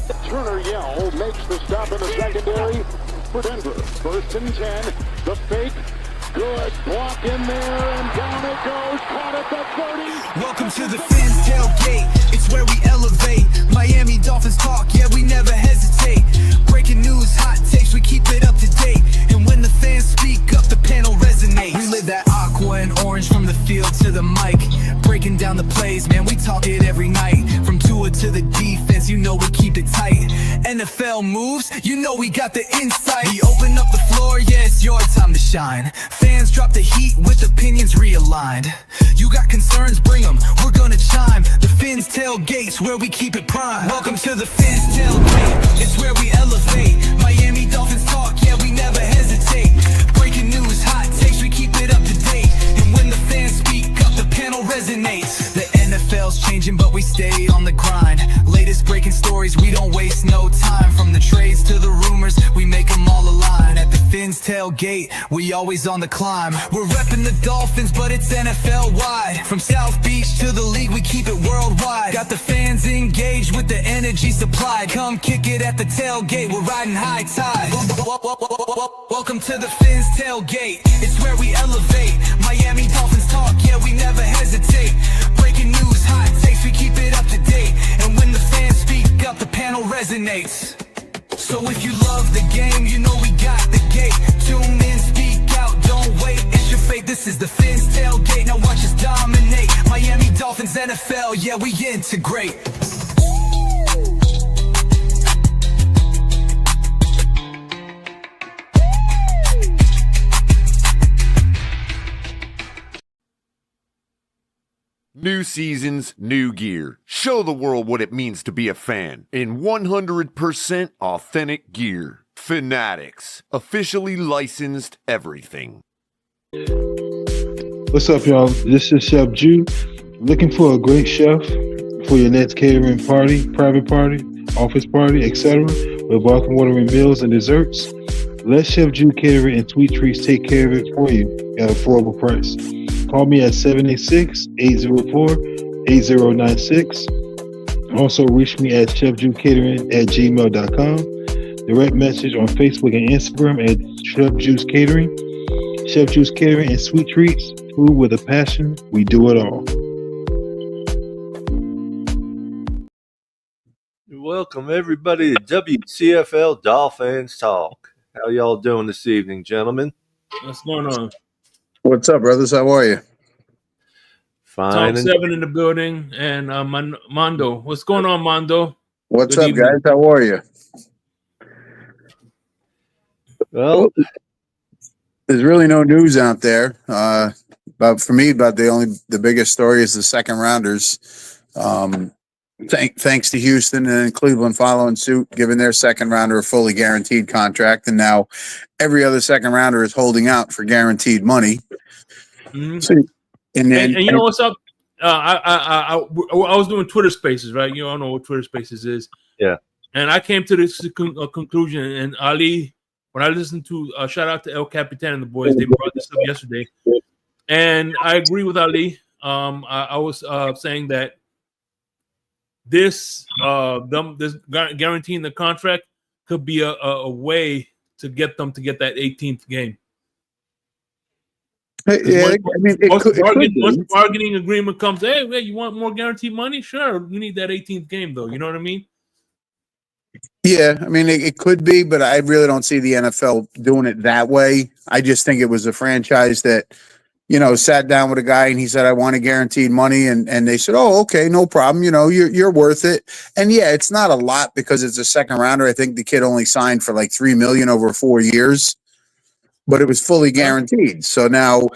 Turner Yell makes the stop in the secondary for Denver. 1st and 10. The fake. Good block in there, and down it goes. Caught at the 30. Welcome to the Fins tailgate. It's where we elevate. Miami Dolphins talk, yeah, we never hesitate. Breaking news, hot takes, we keep it up to date. And when the fans speak up, the panel resonates. We live that aqua and orange from the field to the mic. Breaking down the plays, man, we talk it every night. From Tua to the defense, you know we keep it tight. NFL moves, you know we got the insight. We open up the floor, yeah, it's your time to shine. Fans drop the heat with opinions realigned. You got concerns, bring them, we're gonna chime. The Fins tailgates, where we keep it prime. Welcome to the Fins tailgate, it's where we elevate. Miami Dolphins talk, yeah, we never hesitate. Breaking news, hot takes, we keep it up to date. And when the fans speak up, the panel resonates. The NFL's changing, but we stay on the grind. Latest breaking stories, we don't waste no time. From the trades to the rumors, we make them all align. At the Fins tailgate, we always on the climb. We're repping the Dolphins, but it's NFL wide. From South Beach to the league, we keep it worldwide. Got the fans engaged with the energy supplied. Come kick it at the tailgate, we're riding high tide. Welcome to the Fins tailgate, it's where we elevate. Miami Dolphins talk, yeah, we never hesitate. Breaking news, hot takes, we keep it up to date. And when the fans speak up, the panel resonates. So if you love the game, you know we got the gate. Tune in, speak out, don't wait, it's your fate. This is the Fins tailgate, now watch us dominate. Miami Dolphins, NFL, yeah, we integrate. New seasons, new gear. Show the world what it means to be a fan in 100% authentic gear. Fanatics, officially licensed everything. What's up, y'all? This is Chef Jew. Looking for a great chef for your next catering party, private party, office party, etc. with welcome watering meals and desserts? Let Chef Jew Catering and Sweet Treats take care of it for you at an affordable price. Call me at 786-804-8096. Also, reach me at chefjewcatering@gmail.com. Direct message on Facebook and Instagram at Chef Juice Catering. Chef Juice Catering and Sweet Treats. Food with a passion. We do it all. Welcome, everybody, to WCFL Dolphins Talk. How y'all doing this evening, gentlemen? What's going on? What's up, brothers? How are you? Fine. Tom 7 in the building, and Mondo. What's going on, Mondo? What's Good up, evening. guys? How are you? Well, there's really no news out there. But for me, the biggest story is the second rounders. Thanks to Houston and Cleveland following suit, giving their second rounder a fully guaranteed contract, and now every other second rounder is holding out for guaranteed money. Mm-hmm. So, and you know what's up? I was doing Twitter Spaces, right? You all know what Twitter Spaces is. Yeah. And I came to this conclusion. And Ali, when I listened to shout out to El Capitan and the boys, they brought this up yesterday, and I agree with Ali. I was saying that this guaranteeing the contract could be a way to get them to get that 18th game. Yeah, once the bargaining agreement comes, hey, you want more guaranteed money? Sure, we need that 18th game, though. You know what I mean? Yeah, I mean, it could be, but I really don't see the NFL doing it that way. I just think it was a franchise that, sat down with a guy and he said, I want a guaranteed money. And they said, oh, okay, no problem. You're worth it. And yeah, it's not a lot because it's a second rounder. I think the kid only signed for like $3 million over 4 years, but it was fully guaranteed. So now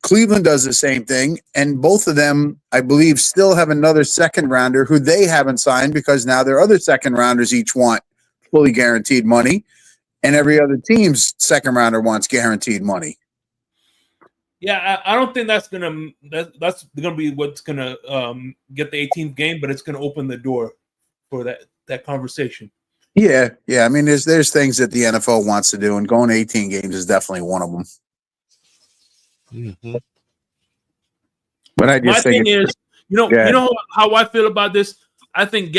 Cleveland does the same thing. And both of them, I believe, still have another second rounder who they haven't signed because now their other second rounders each want fully guaranteed money. And every other team's second rounder wants guaranteed money. Yeah, I don't think that's gonna be what's gonna get the 18th game, but it's gonna open the door for that conversation. Yeah. I mean, there's things that the NFL wants to do, and going to 18 games is definitely one of them. Mm-hmm. But I just my thing is, you know how I feel about this. I think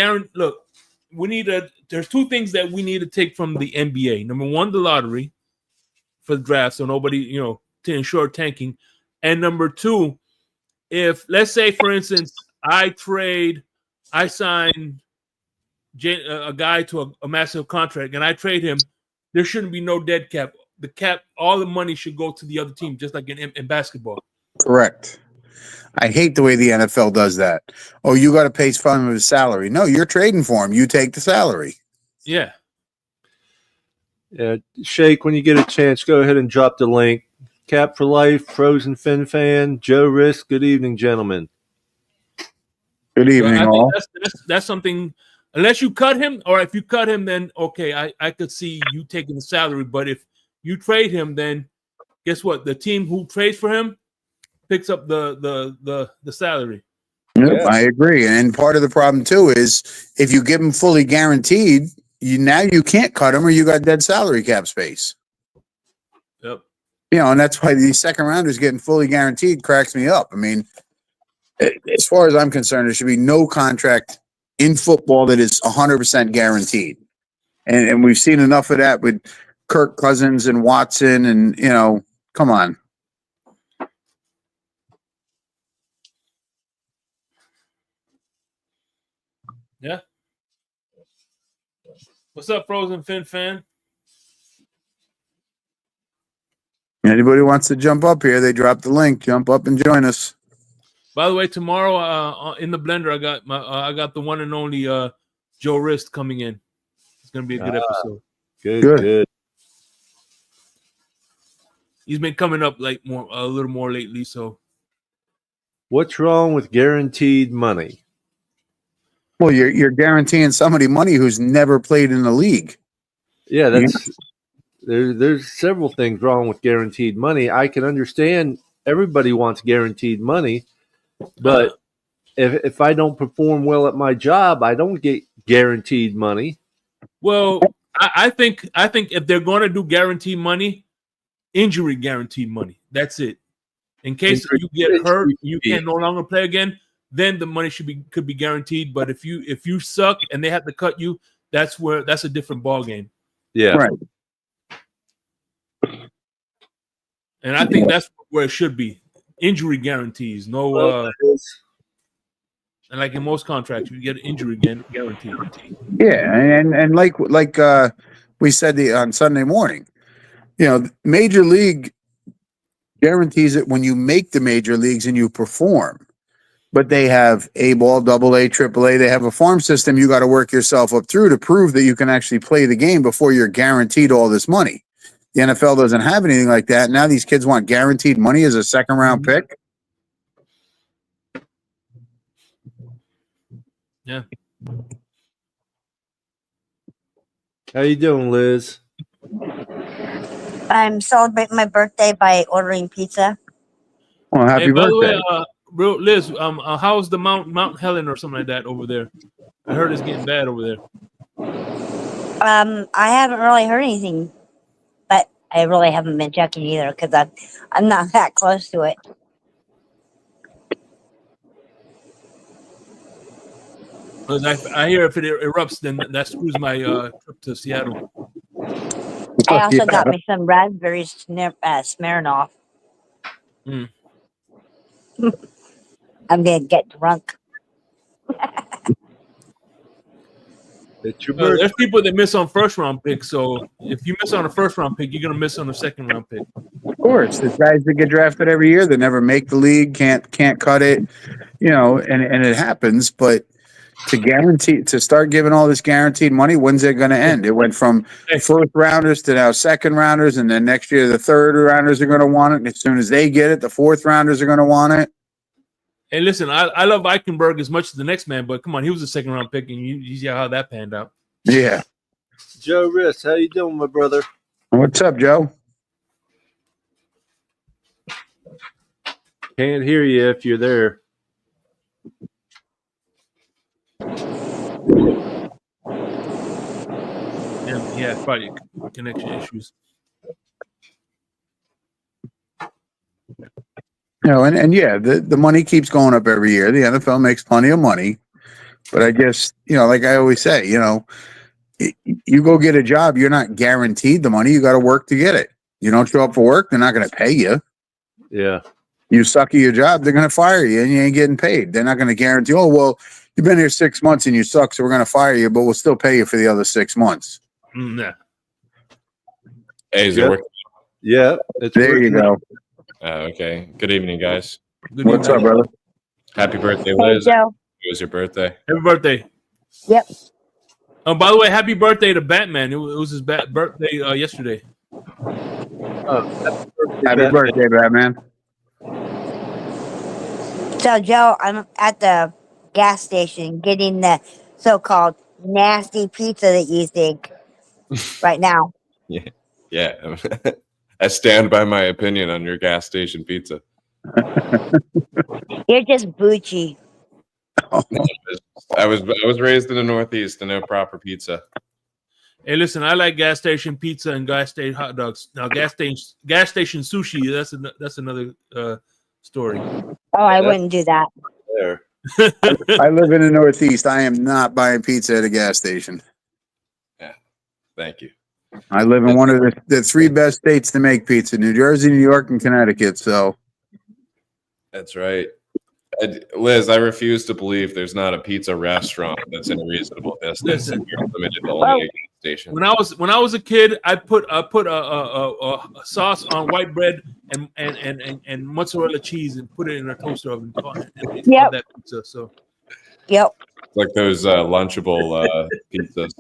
there's two things that we need to take from the NBA. Number one, the lottery for the draft, so nobody, to ensure tanking. And number two, if let's say, for instance, I sign a guy to a massive contract and I trade him, there shouldn't be no dead cap. The cap, all the money should go to the other team, just like in basketball. Correct. I hate the way the NFL does that. Oh, you got to pay him his salary. No, you're trading for him. You take the salary. Yeah. Yeah, Shake, when you get a chance, go ahead and drop the link. Cap for Life, Frozen Fin Fan, Joe Risk. Good evening, gentlemen. Good evening, all. That's something. Unless you cut him, or if you cut him, then okay, I could see you taking the salary. But if you trade him, then guess what? The team who trades for him picks up the salary. Yep, yeah. I agree. And part of the problem too is if you give him fully guaranteed, you can't cut him or you got dead salary cap space. Yep. And that's why these second rounders getting fully guaranteed cracks me up. I mean, as far as I'm concerned, there should be no contract in football that is 100% guaranteed. And we've seen enough of that with Kirk Cousins and Watson and, come on. Yeah. What's up, Frozen Fin Fan? Anybody wants to jump up here, they drop the link. Jump up and join us. By the way, tomorrow in the blender, I got the one and only Joe Rist coming in. It's gonna be a good episode. Good. He's been coming up a little more lately. So, what's wrong with guaranteed money? Well, you're guaranteeing somebody money who's never played in the league. Yeah, there's several things wrong with guaranteed money. I can understand everybody wants guaranteed money. But if I don't perform well at my job, I don't get guaranteed money. Well, I think if they're going to do guaranteed money, injury guaranteed money. That's it. In case you get hurt, you can no longer play again. Then the money could be guaranteed. But if you suck and they have to cut you, that's a different ball game. Yeah, right. And I think that's where it should be. Injury guarantees, and like in most contracts, you get an injury guarantee. Yeah, and like we said on Sunday morning, Major League guarantees it when you make the major leagues and you perform. But they have A-ball, AA, AAA. They have a farm system you got to work yourself up through to prove that you can actually play the game before you're guaranteed all this money. The NFL doesn't have anything like that. Now these kids want guaranteed money as a second-round pick. Yeah. How you doing, Liz? I'm celebrating my birthday by ordering pizza. Well, happy birthday. By the way, Liz, how's the Mount Helen or something like that over there? I heard it's getting bad over there. I haven't really heard anything. I really haven't been checking either because I'm not that close to it. Because I hear if it erupts, then that screws my trip to Seattle. I also got me some raspberries Smirnoff. Mm. I'm going to get drunk. There's people that miss on first round picks, so if you miss on a first round pick, you're gonna miss on a second round pick. Of course, there's guys that get drafted every year that never make the league, can't cut it, and it happens. But to start giving all this guaranteed money, when's it going to end? It went from first rounders to now second rounders, and then next year the third rounders are going to want it. And as soon as they get it, the fourth rounders are going to want it. Hey, listen, I love Eichenberg as much as the next man, but come on, he was a second round pick, and you see how that panned out. Yeah. Joe Riss, how you doing, my brother? What's up, Joe? Can't hear you if you're there. Yeah, probably connection issues. And yeah, the money keeps going up every year. The NFL makes plenty of money. But I just, like I always say, you go get a job, you're not guaranteed the money. You got to work to get it. You don't show up for work, they're not going to pay you. Yeah. You suck at your job, they're going to fire you and you ain't getting paid. They're not going to guarantee, oh, well, you've been here 6 months and you suck, so we're going to fire you, but we'll still pay you for the other 6 months. Nah. Hey, is it working? Yeah. There you go. Okay. Good evening, guys. Good What's evening. up, brother? Happy birthday, Hey, Liz. Joe. It was your birthday. Happy birthday. Yep. Oh, by the way, happy birthday to Batman. It was his birthday yesterday. Happy birthday, Batman. So, Joe, I'm at the gas station getting the so-called nasty pizza that you think right now. Yeah. I stand by my opinion on your gas station pizza. You're just bougie. I was raised in the Northeast to know proper pizza. Hey, listen, I like gas station pizza and gas station hot dogs. Now, gas station sushi, that's another story. Oh, I wouldn't do that. There. I live in the Northeast. I am not buying pizza at a gas station. Thank you. I live in one of the 3 best states to make pizza: New Jersey, New York, and Connecticut. So That's right. Liz, I refuse to believe there's not a pizza restaurant that's in a reasonable distance and you're limited to only a gas station. When I was a kid, I put a sauce on white bread and mozzarella cheese and put it in a toaster oven. And Yep. that pizza. So Yep. It's like those Lunchable pizzas.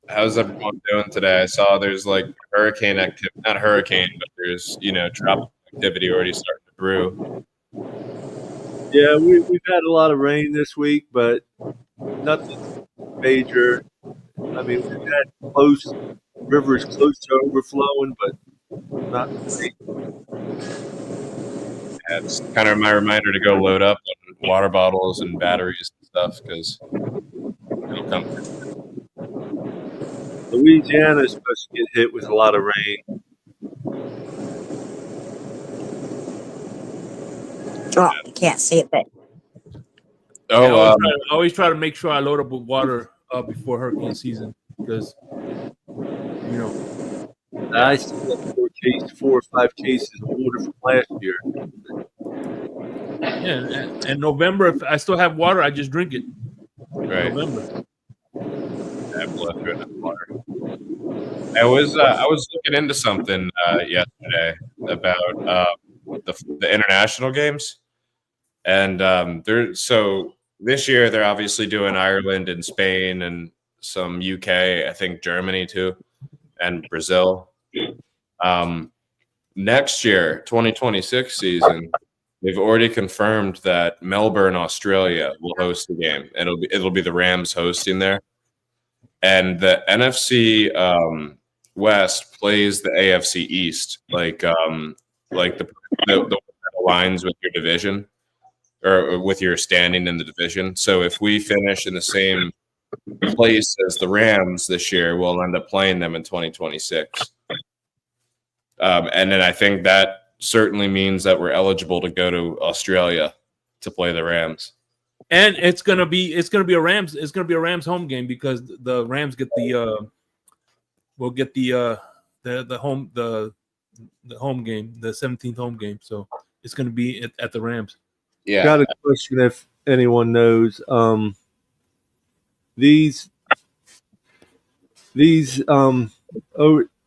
How's everyone doing today? I saw there's like hurricane activity, not hurricane, but there's tropical activity already starting to brew. Yeah, we've had a lot of rain this week, but nothing major. I mean, we've had rivers close to overflowing, but not great. Yeah, it's kind of my reminder to go load up on water bottles and batteries and stuff because it'll come through. Louisiana is supposed to get hit with a lot of rain. Oh, you can't see it, but Oh, I always try to make sure I load up with water before hurricane season because I still have 4 or 5 cases of water from last year. yeah. And November, if I still have water, I just drink it. right. November. I have left enough water. I was looking into something yesterday about the international games, and so this year they're obviously doing Ireland and Spain and some UK, I think Germany too, and Brazil. Next year, 2026 season, they've already confirmed that Melbourne, Australia, will host the game. It'll be the Rams hosting there. And the NFC West plays the AFC East, like the aligns with your division or with your standing in the division. So if we finish in the same place as the Rams this year, we'll end up playing them in 2026. And then I think that certainly means that we're eligible to go to Australia to play the Rams. And it's gonna be a Rams home game because the Rams get the home game, the 17th home game. So it's gonna be at the Rams. Yeah. Got a question if anyone knows. These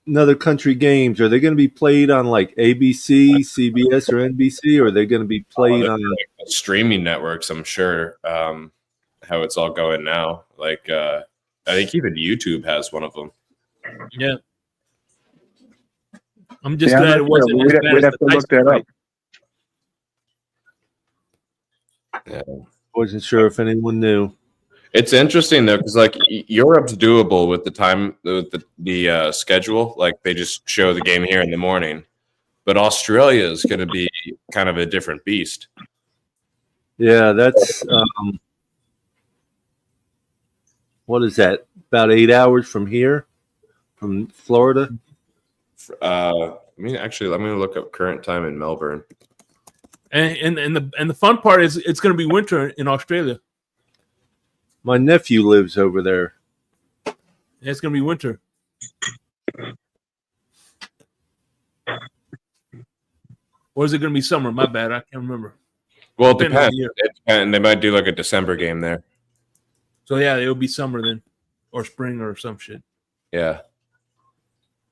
another country games, are they going to be played on like ABC, CBS, or NBC, or are they going to be played on streaming networks? I'm sure how it's all going now. Like I think even YouTube has one of them. Yeah. I'm just glad it wasn't as bad We'd as have the to look Tyson that fight. up. Yeah. Wasn't sure if anyone knew. It's interesting though, because like Europe's doable with the time, with the schedule. Like they just show the game here in the morning, but Australia is going to be kind of a different beast. Yeah, that's what is that? About 8 hours from here, from Florida. Actually, let me look up current time in Melbourne. And the fun part is it's going to be winter in Australia. My nephew lives over there. It's going to be winter. Or is it going to be summer? My bad. I can't remember. Well, it Depending on depends. the year. And they might do like a December game there. So yeah, it'll be summer then, or spring, or some shit. Yeah.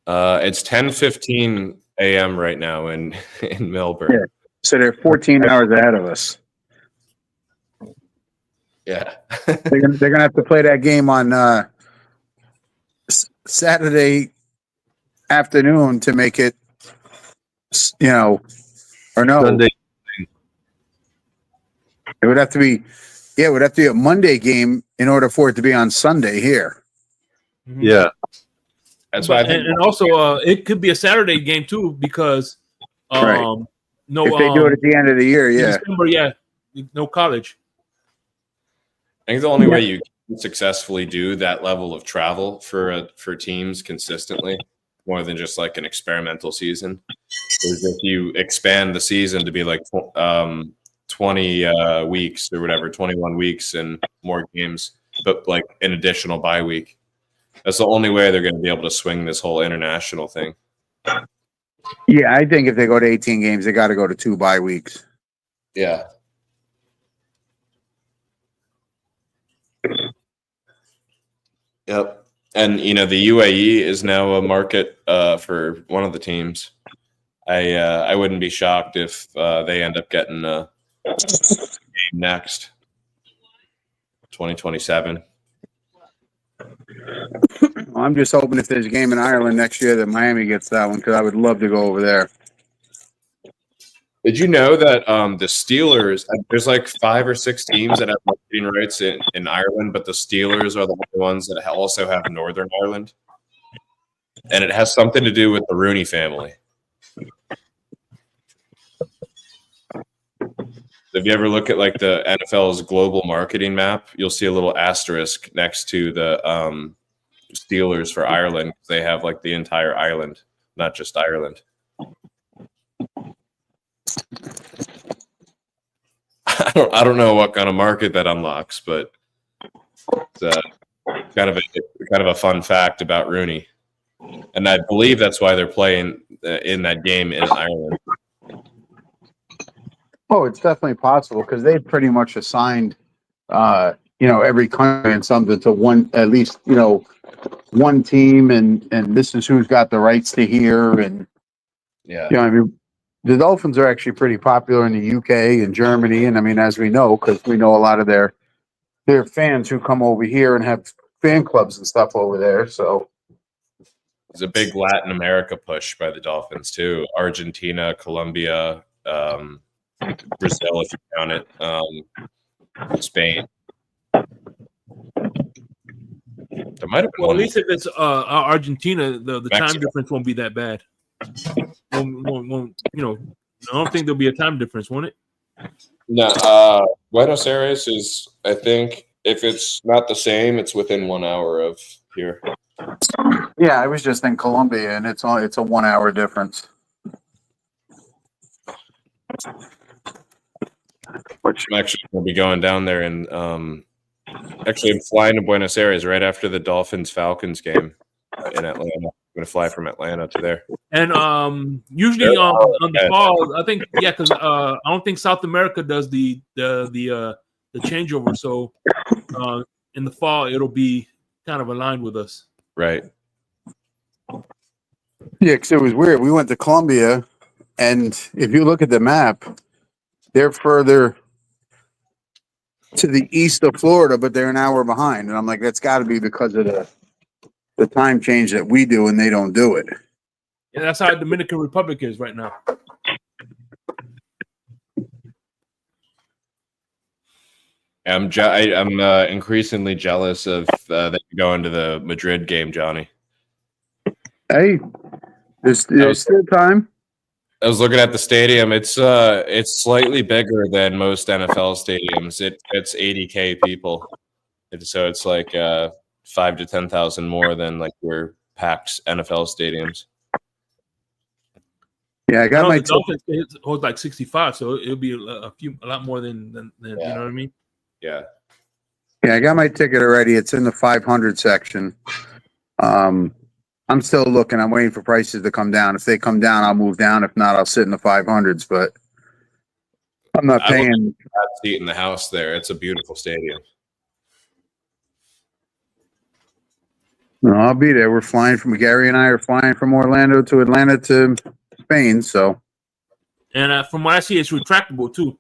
It's 10:15 a.m. right now in Melbourne. Yeah. So they're 14 hours ahead of us. Yeah. They're gonna have to play that game on Saturday afternoon to make it, or no. Sunday. It would have to be, it would have to be a Monday game in order for it to be on Sunday here. Mhm. Yeah. That's why I think And also it could be a Saturday game too because Right. no If they do it at the end of the year, in yeah. December, no college. I think the only way you can successfully do that level of travel for teams consistently, more than just like an experimental season, is if you expand the season to be like 20 weeks or whatever, 21 weeks and more games, but like an additional bye week. That's the only way they're going to be able to swing this whole international thing. Yeah, I think if they go to 18 games, they got to go to 2 bye weeks. Yeah. Yep. And the UAE is now a market for one of the teams. I wouldn't be shocked if they end up getting a game next 2027. I'm just hoping if there's a game in Ireland next year that Miami gets that one because I would love to go over there. Did you know that the Steelers, there's like 5 or 6 teams that have marketing rights in Ireland, but the Steelers are the only ones that also have Northern Ireland? And it has something to do with the Rooney family. If you ever look at like the NFL's global marketing map, you'll see a little asterisk next to the Steelers for Ireland. They have like the entire island, not just Ireland. I don't know what kind of market that unlocks, but it's kind of a fun fact about Rooney, and I believe that's why they're playing in that game in Ireland. Oh, it's definitely possible because they've pretty much assigned, every country and something to one, at least, one team, and this is who's got the rights to here, and Yeah. I mean, the Dolphins are actually pretty popular in the UK and Germany, and I mean, as we know, because we know a lot of their fans who come over here and have fan clubs and stuff over there. So There's a big Latin America push by the Dolphins too. Argentina, Colombia, Brazil, if you count it, Spain. There might have been Well, one. at least if it's Argentina, the time Mexico. difference won't be that bad. Won't, I don't think there'll be a time difference, won't it? No, Buenos Aires is, I think, if it's not the same, it's within 1 hour of here. yeah, I was just in Colombia, and it's a 1 hour difference. Which I'm actually going to be going down there and actually I'm flying to Buenos Aires right after the Dolphins-Falcons game in Atlanta. I'm going to fly from Atlanta to there. And usually on the fall, I think because I don't think South America does the changeover. So in the fall, it'll be kind of aligned with us. Right. yeah, because it was weird. We went to Colombia, and if you look at the map, they're further to the east of Florida, but they're an hour behind. And I'm like, that's got to be because of the time change that we do, and they don't do it. And that's how Dominican Republic is right now. I'm increasingly jealous of that you go into the Madrid game, Johnny. Hey, there's still time. I was looking at the stadium. It's slightly bigger than most NFL stadiums. It fits 80K people, so it's like 5,000 to 10,000 more than like your packed NFL stadiums. Yeah, I I got know my the Dolphins holds like 65, so it'll be a lot more than you know what I mean. Yeah. I got my ticket already. It's in the 500 section. I'm still looking. I'm waiting for prices to come down. If they come down, I'll move down. If not, I'll sit in the 500s. But I'm not I would paying. seat in the house there. It's a beautiful stadium. No, I'll be there. We're flying from Gary and I are flying from Orlando to Atlanta to Spain. So And from what I see, it's retractable too.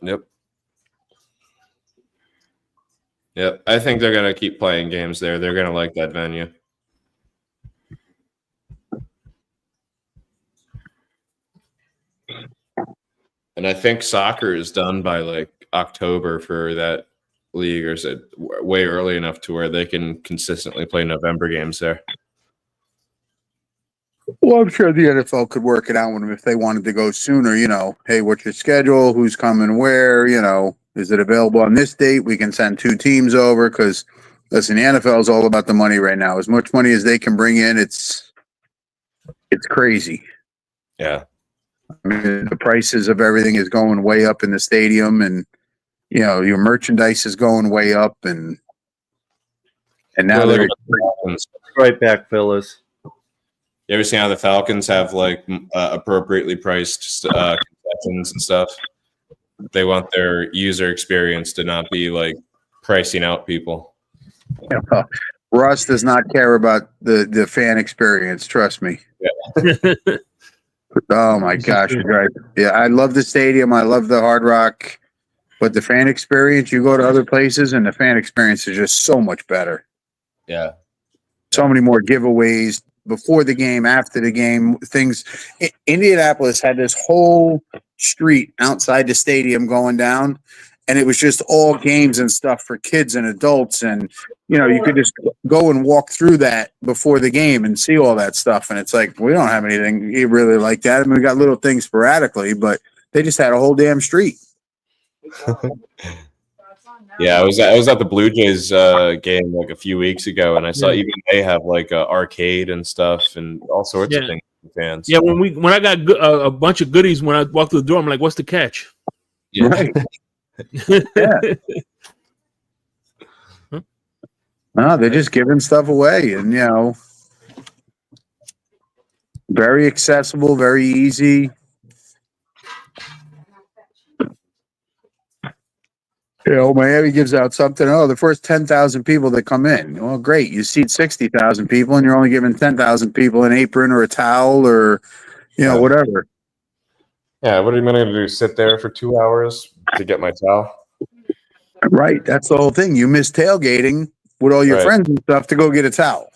Yep. Yep. I think they're gonna keep playing games there. They're gonna like that venue. And I think soccer is done by like October for that league, or is it way early enough to where they can consistently play November games there? well, I'm sure the NFL could work it out with them if they wanted to go sooner. Hey, what's your schedule? Who's coming where? Is it available on this date? We can send 2 teams over because, listen, the NFL is all about the money right now. As much money as they can bring in, it's crazy. Yeah. I mean, the prices of everything is going way up in the stadium, and your merchandise is going way up, and now Well, they're Falcons. Right back, Phyllis. You ever seen how the Falcons have like appropriately priced concessions and stuff? They want their user experience to not be like pricing out people. Russ does not care about the fan experience. Trust me. Yeah. Oh my gosh, you're right. Yeah, I love the stadium. I love the Hard Rock, but the fan experience, you go to other places and the fan experience is just so much better. Yeah. So many more giveaways before the game, after the game, things. Indianapolis had this whole street outside the stadium going down, and it was just all games and stuff for kids and adults. And, you could just go and walk through that before the game and see all that stuff. And it's like, we don't have anything really like that. I mean, we got little things sporadically, but they just had a whole damn street. Yeah, I was at the Blue Jays game like a few weeks ago, and I saw even they have like a arcade and stuff and all sorts of things for fans. Yeah, when I got a bunch of goodies when I walked through the door, I'm like, "What's the catch?" Yeah. Right. Yeah. No, they're just giving stuff away, and very accessible, very easy. Miami gives out something. Oh, the first 10,000 people that come in. Well, great. You seat 60,000 people, and you're only giving 10,000 people an apron or a towel or, whatever. Yeah, what am I going to do? Sit there for 2 hours to get my towel? Right. That's the whole thing. You miss tailgating with all your friends and stuff to go get a towel.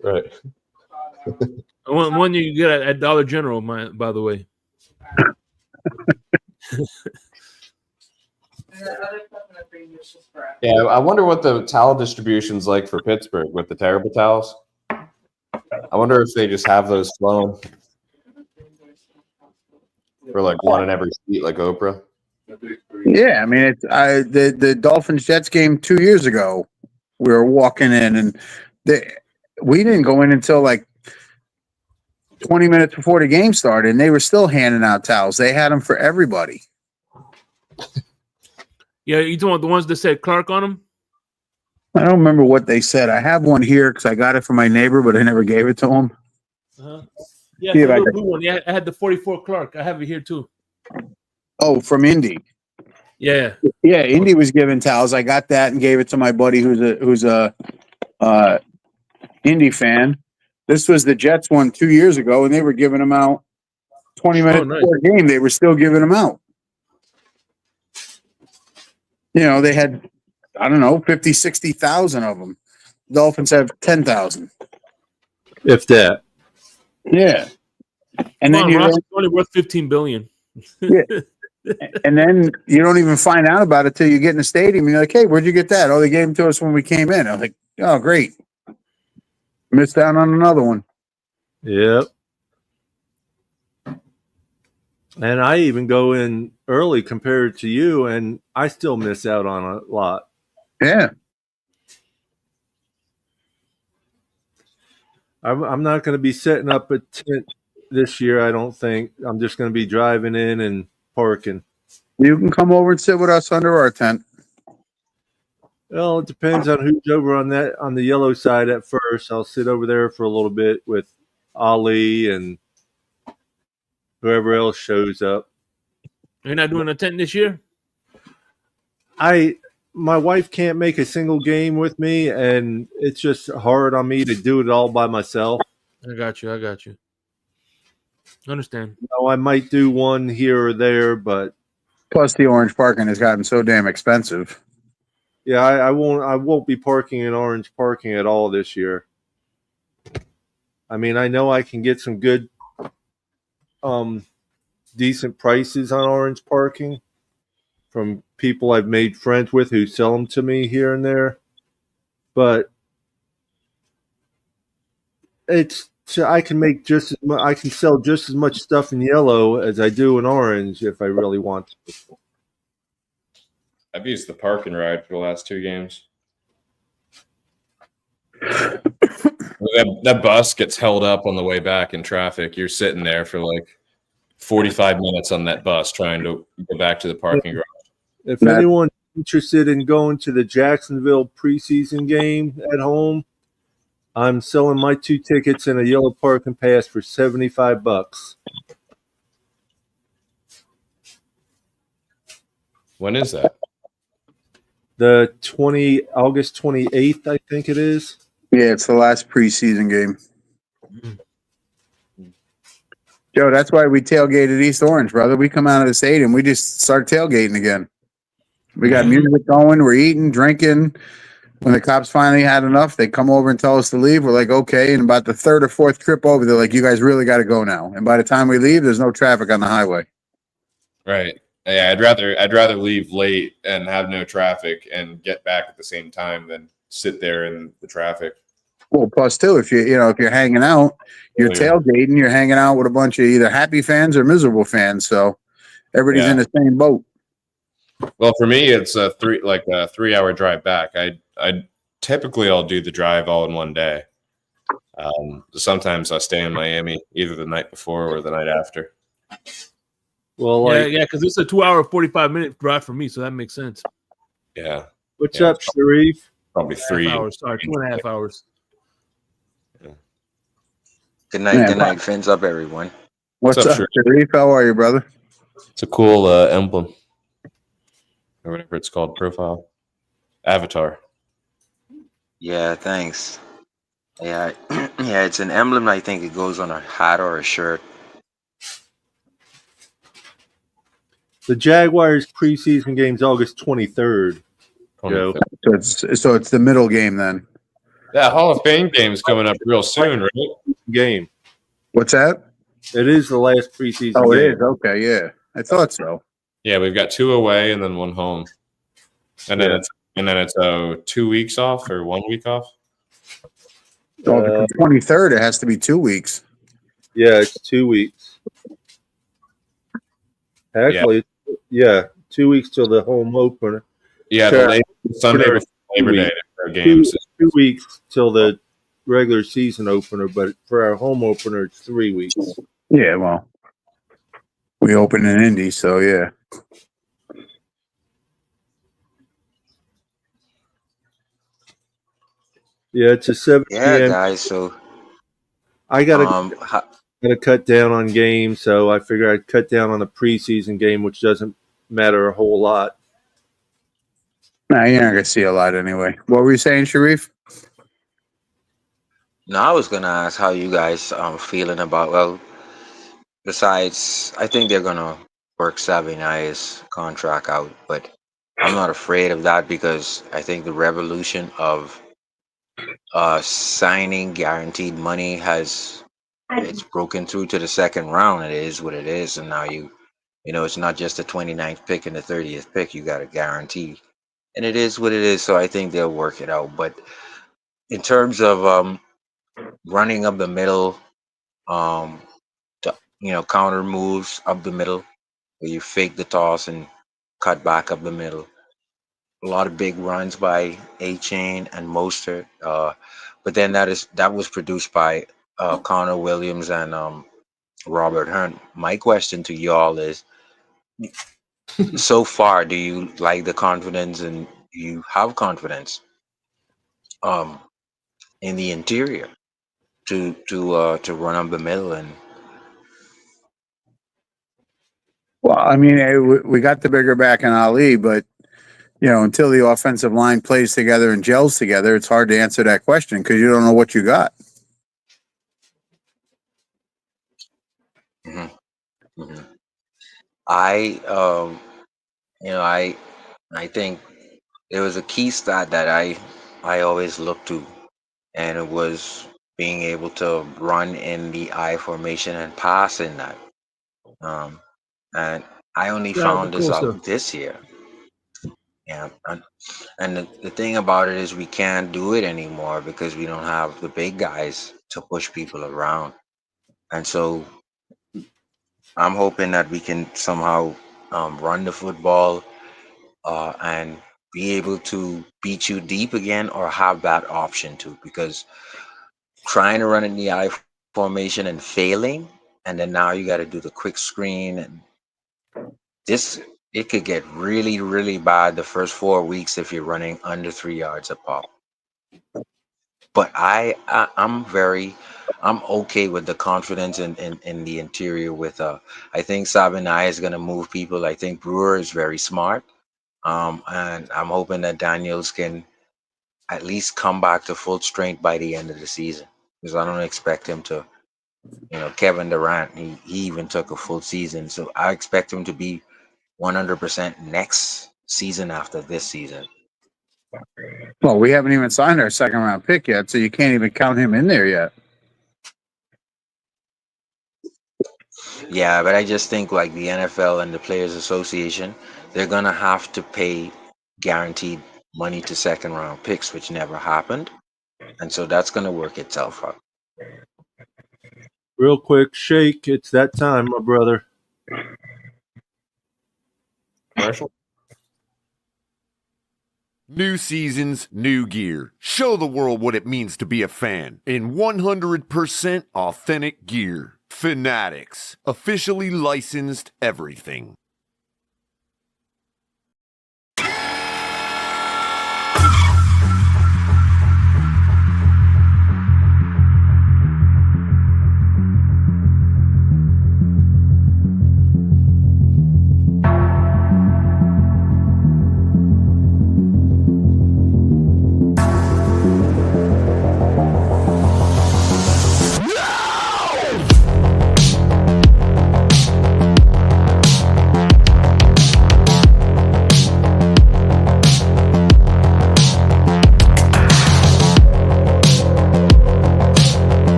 Right. One you get at Dollar General, by the way. Yeah, I wonder what the towel distribution's like for Pittsburgh with the terrible towels. I wonder if they just have those flown for like one in every seat, like Oprah. Yeah, I mean, the Dolphins Jets game 2 years ago. We were walking in, and we didn't go in until like 20 minutes before the game started, and they were still handing out towels. They had them for everybody. Yeah, you talking about the ones that said Clark on them? I don't remember what they said. I have one here because I got it from my neighbor, but I never gave it to him. Uh-huh. Yeah, See the if I little can- blue one. Yeah, I had the 44 Clark. I have it here too. Oh, from Indy. Yeah. Yeah, Indy was giving towels. I got that and gave it to my buddy who's a Indy fan. This was the Jets one 2 years ago, and they were giving them out 20 minutes nice. before the game. They were still giving them out. They had, I don't know, 50, 60,000 of them. Dolphins have 10,000. If that. Yeah. And then Ross is only worth $15 billion. and then you don't even find out about it till you get in the stadium. You're like, hey, where'd you get that? Oh, they gave them to us when we came in. I'm like, oh, great. Missed out on another one. Yep. And I even go in early compared to you, and I still miss out on a lot. Yeah. I'm not going to be setting up a tent this year. I don't think I'm just going to be driving in and parking. You can come over and sit with us under our tent. Well, it depends on who's over on the yellow side at first. I'll sit over there for a little bit with Ali and whoever else shows up. You're not doing a tent this year? My wife can't make a single game with me, and it's just hard on me to do it all by myself. I got you. Understand. I might do one here or there, but Plus, the orange parking has gotten so damn expensive. yeah, I won't be parking in orange parking at all this year. I mean, I know I can get some good, decent prices on orange parking from people I've made friends with who sell them to me here and there, but I can sell just as much stuff in yellow as I do in orange if I really want to. I've used the park and ride for the last 2 games. That bus gets held up on the way back in traffic. You're sitting there for like 45 minutes on that bus trying to go back to the parking garage. If anyone's interested in going to the Jacksonville preseason game at home, I'm selling my 2 tickets and a yellow parking pass for $75. When is that? The August 28th, I think it is. Yeah, it's the last preseason game. Joe, that's why we tailgated East Orange, brother. We come out of the stadium, we just start tailgating again. We got music going, we're eating, drinking. When the cops finally had enough, they come over and tell us to leave. We're like, okay. And about the 3rd or 4th trip over, they're like, you guys really got to go now. And by the time we leave, there's no traffic on the highway. Right. Yeah, I'd rather leave late and have no traffic and get back at the same time than sit there in the traffic. Well, plus too, if you're hanging out, you're tailgating, you're hanging out with a bunch of either happy fans or miserable fans. So everybody's in the same boat. Well, for me, it's a 3-hour drive back. I typically I'll do the drive all in one day. Sometimes I stay in Miami either the night before or the night after. Well, because it's a 2-hour, 45-minute drive for me, so that makes sense. Yeah. What's up, Sharif? Probably 3 hours. Sorry, 2.5 hours. Yeah. Good night. Fins up, everyone. What's up, Sharif? How are you, brother? It's a cool emblem. Or whatever it's called, profile. Avatar. Yeah, thanks. Yeah, yeah, it's an emblem. I think it goes on a hat or a shirt. The Jaguars preseason game's August 23rd. Joe. So it's the middle game then. That Hall of Fame game is coming up real soon, right? Game. What's that? It is the last preseason game. It is. Okay, yeah. I thought so. Yeah, we've got 2 away and then 1 home. And then it's 2 weeks off or 1 week off. So the 23rd, it has to be 2 weeks. Yeah, it's 2 weeks. Actually, 2 weeks till the home opener. Yeah, the Sunday before Labor Day for games. 2 weeks till the regular season opener, but for our home opener, it's 3 weeks. Yeah, well, we open in Indy, so yeah. Yeah, it's a 7 Yeah, p.m. guys. So I gotta cut down on games, so I figure I'd cut down on the preseason game, which doesn't matter a whole lot. Nah, you're not gonna see a lot anyway. What were you saying, Sharif? no, I was gonna ask how you guys feeling about. Well, besides, I think they're gonna work Savigny's contract out, but I'm not afraid of that because I think the revolution of signing guaranteed money it's broken through to the second round. It is what it is, and now it's not just the 29th pick and the 30th pick. You got a guarantee, and it is what it is. So I think they'll work it out. But in terms of running up the middle, counter moves up the middle, where you fake the toss and cut back up the middle. A lot of big runs by A-Chain and Mostert, but then that was produced by Connor Williams and Robert Hunt. My question to y'all is: so far, do you like the confidence, and you have confidence um in the interior to run up the middle? And Well, I mean, we got the bigger back in Ali, but until the offensive line plays together and gels together, it's hard to answer that question because you don't know what you got. Mhm, mhm. I I think there was a key stat that I always look to, and it was being able to run in the I formation and pass in that. Um, and I only South found this Dakota. out this year. Yeah, and the thing about it is we can't do it anymore because we don't have the big guys to push people around. And so I'm hoping that we can somehow run the football and be able to beat you deep again, or have that option too. Because trying to run in the I formation and failing, and then now you got to do the quick screen, and this it could get really, really bad the first 4 weeks if you're running under 3 yards a pop. But I'm okay with the confidence in the interior with I think Sabinai is gonna move people. I think Brewer is very smart. And I'm hoping that Daniels can at least come back to full strength by the end of the season. Because I don't expect him to, Kevin Durant, he even took a full season. So I expect him to be 100% next season after this season. Well, we haven't even signed our second round pick yet, so you can't even count him in there yet. Yeah, but I just think like the NFL and the Players Association, they're gonna have to pay guaranteed money to second round picks, which never happened, and so that's gonna work itself out. Real quick, Shake. It's that time, my brother. Commercial. New seasons, new gear. Show the world what it means to be a fan in 100% authentic gear. Fanatics, officially licensed everything.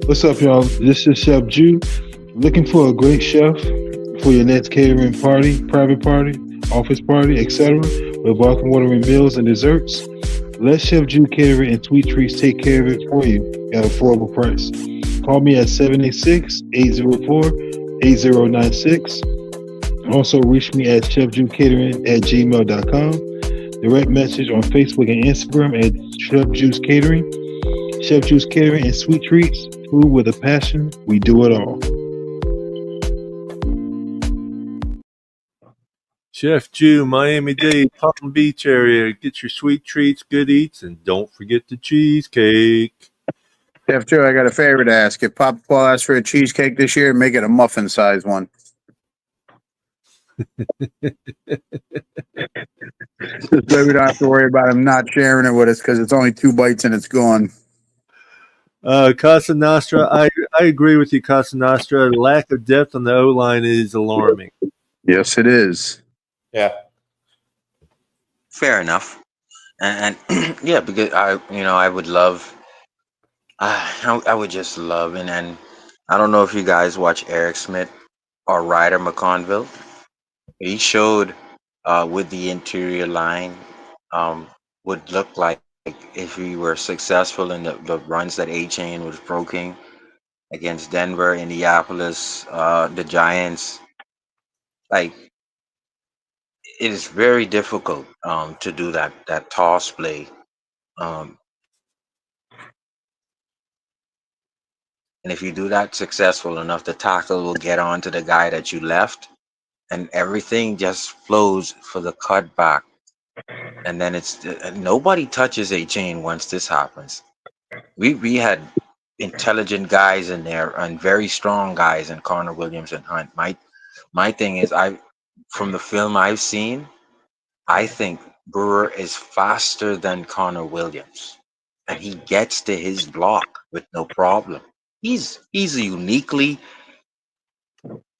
What's up, y'all? This is Chef Jew. Looking for a great chef for your next catering party, private party, office party, etc. with welcome watering meals and desserts? Let Chef Jew Catering and Sweet Treats take care of it for you at an affordable price. Call me at 786-804-8096. Also reach me at chefjewcatering@gmail.com. Direct message on Facebook and Instagram at Chef Juice Catering. Chef Juice Catering and Sweet Treats. Food with a passion. We do it all. Chef Jew, Miami-Dade, Palm Beach area. Get your sweet treats, good eats, and don't forget the cheesecake. Chef Joe, I got a favor to ask. If Papa Paul asks for a cheesecake this year, make it a muffin size one. This way we don't have to worry about him not sharing it with us because it's only 2 bites and it's gone. Casa Nostra, I agree with you, Casa Nostra. The lack of depth on the O-line is alarming. Yes, it is. Yeah. Fair enough. And yeah, because I would love I would just love, and I don't know if you guys watch Eric Smith or Ryder McConville. He showed with the interior line um, would look like if we were successful in the runs that A Chain was broken against Denver, Indianapolis, the Giants. Like it is very difficult to do that toss play. Um, and if you do that successful enough, the tackle will get on to the guy that you left, and everything just flows for the cutback. And then it's nobody touches A Chain once this happens. We had intelligent guys in there and very strong guys in Connor Williams and Hunt. My thing is I from the film I've seen, I think Brewer is faster than Connor Williams. And he gets to his block with no problem. He's uniquely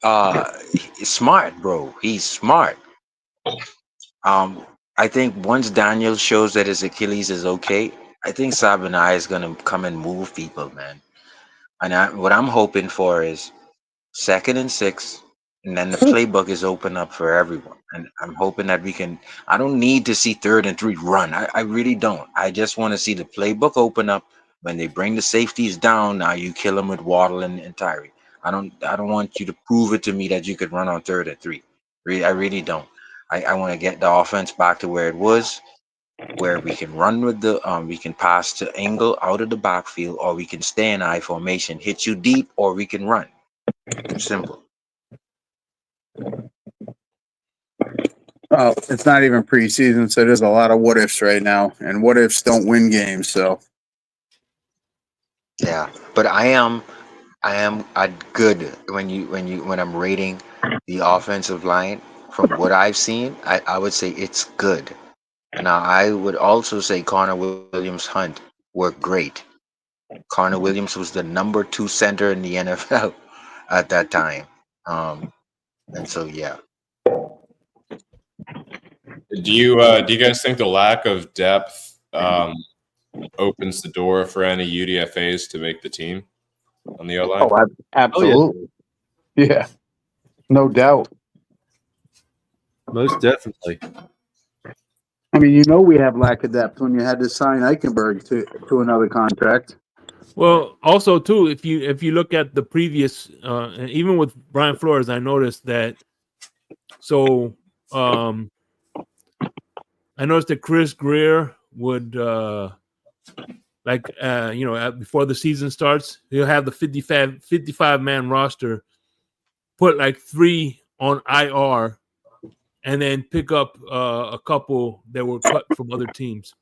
smart, bro. He's smart. Um I think once Daniel shows that his Achilles is okay, I think Sabanai is gonna come and move people, man. And what I'm hoping for is 2nd and 6, and then the playbook is open up for everyone. And I'm hoping that we can. I don't need to see 3rd and 3 run. I really don't. I just want to see the playbook open up when they bring the safeties down. Now you kill them with Waddle and Tyree. I don't want you to prove it to me that you could run on 3rd and 3. I really don't. I want to get the offense back to where it was, where we can run with we can pass to Engel out of the backfield, or we can stay in I formation, hit you deep, or we can run. Simple. Oh, it's not even preseason, so there's a lot of what ifs right now, and what ifs don't win games. So Yeah, but I am good when I'm rating the offensive line from what I've seen. I would say it's good. Now I would also say Connor Williams Hunt were great. Connor Williams was the number 2 center in the NFL at that time. And so yeah. Do you guys think the lack of depth opens the door for any UDFAs to make the team on the O line? oh, absolutely, yeah, no doubt. Most definitely. I mean, we have lack of depth when you had to sign Eichenberg to another contract. Well, also too, if you look at the previous, and even with Brian Flores, I noticed that. So, I noticed that Chris Greer would before the season starts, he'll have the 55 man roster, put like 3 on IR, and then pick up a couple that were cut from other teams.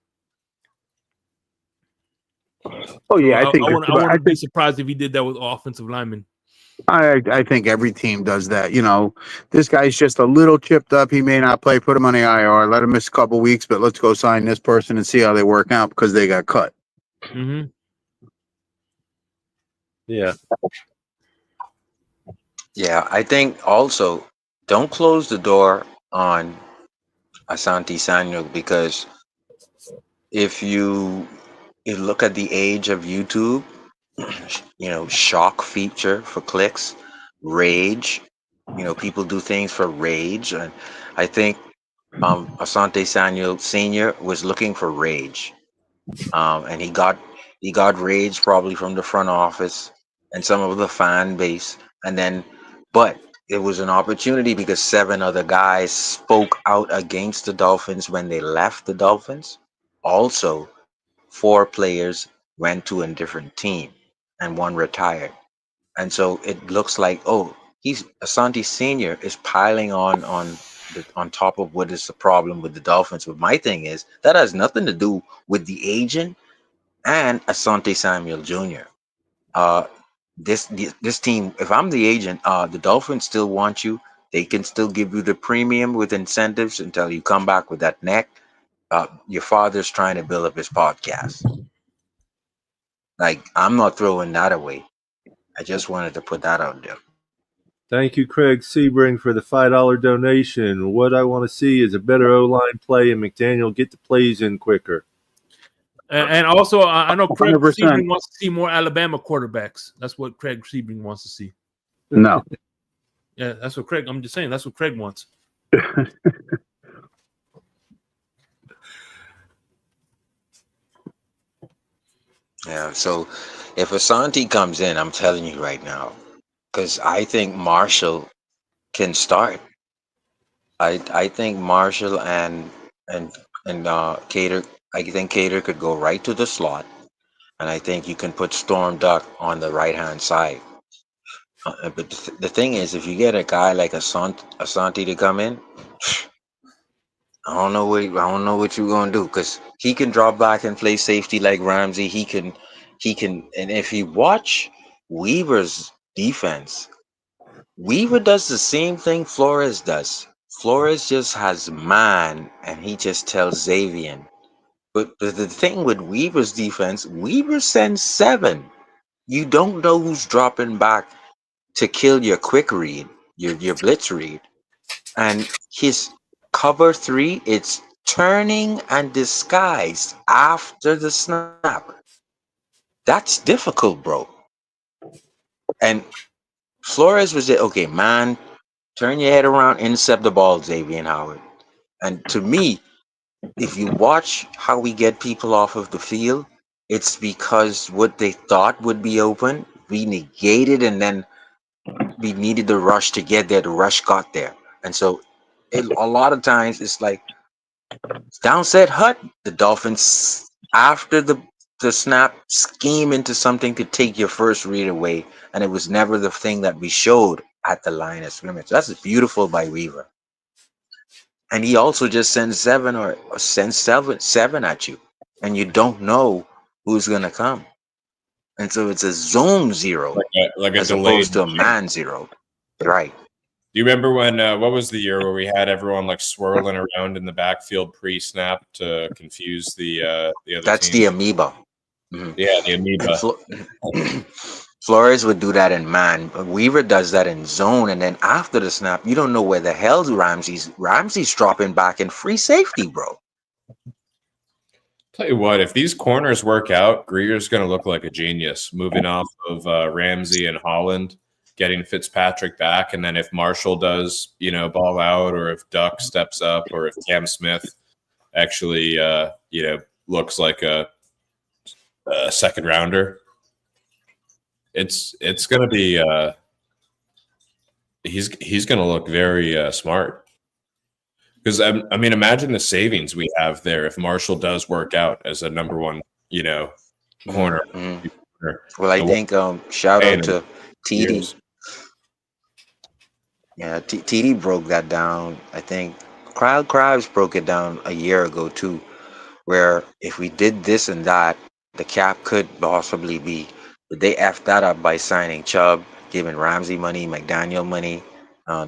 Oh yeah, I wouldn't be surprised if he did that with offensive linemen. I think every team does that. This guy's just a little chipped up. He may not play. Put him on the IR. Let him miss a couple weeks, but let's go sign this person and see how they work out because they got cut. Mm-hmm. Yeah. Yeah, I think also don't close the door on Asante Samuel, because if you look at the age of YouTube, shock feature for clicks, rage, people do things for rage. And I think Asante Samuel Sr. was looking for rage. And he got rage probably from the front office and some of the fan base. And then but it was an opportunity because 7 other guys spoke out against the Dolphins when they left the Dolphins. Also, 4 players went to a different team and 1 retired. And so it looks like, oh, he's Asante Senior is piling on top of what is the problem with the Dolphins. But my thing is that has nothing to do with the agent and Asante Samuel Jr. Uh, this team, if I'm the agent, the Dolphins still want you. They can still give you the premium with incentives until you come back with that neck. Your father's trying to build up his podcast. Like, I'm not throwing that away. I just wanted to put that out there. Thank you, Craig Sebring, for the $5 donation. What I want to see is a better O-line play and McDaniel get the plays in quicker. And also, I know Craig 100%. Sebring wants to see more Alabama quarterbacks. That's what Craig Sebring wants to see. No. Yeah, that's what Craig. I'm just saying that's what Craig wants. Yeah. So if Asante comes in, I'm telling you right now, because I think Marshall can start. I think Marshall and Cater. I think Cater could go right to the slot, and I think you can put Storm Duck on the right hand side. But the thing is, if you get a guy like Asante to come in, I don't know what you're gonna do because he can drop back and play safety like Ramsey. He can, and if you watch Weaver's defense, Weaver does the same thing Flores does. Flores just has man, and he just tells Xavier. But the thing with Weaver's defense, Weaver sends 7. You don't know who's dropping back to kill your quick read, your blitz read. And his cover 3, it's turning and disguise after the snap. That's difficult, bro. And Flores was okay, man, turn your head around, intercept the ball, Xavier Howard. And to me, if you watch how we get people off of the field, it's because what they thought would be open, we negated, and then we needed the rush to get there. The rush got there. And so a lot of times it's like downset hut, the Dolphins after the snap scheme into something to take your first read away, and it was never the thing that we showed at the line of scrimmage. That's beautiful by Weaver. And he also just sends 7 or sends seven at you, and you don't know who's gonna come. And so it's a zone 0 like a as delayed opposed to a man 0. Right. Do you remember when what was the year where we had everyone like swirling around in the backfield pre-snap to confuse the other That's team? the amoeba. Mhm. Yeah, the amoeba. Flores would do that in man. Weaver does that in zone, and then after the snap, you don't know where the hell Ramsey's dropping back in free safety, bro. Tell you what, if these corners work out, Greer's going to look like a genius, moving off of Ramsey and Holland, getting Fitzpatrick back, and then if Marshall does, ball out, or if Duck steps up, or if Cam Smith actually, looks like a second rounder, it's going to be he's going to look very smart. Because I mean, imagine the savings we have there if Marshall does work out as a number 1, corner. Mm-hmm. Well, I think shout out to TD. Yeah, TD broke that down. I think Kyle Krabs broke it down a year ago too, where if we did this and that, the cap could possibly be. But they effed that up by signing Chubb, giving Ramsey money, McDaniel money,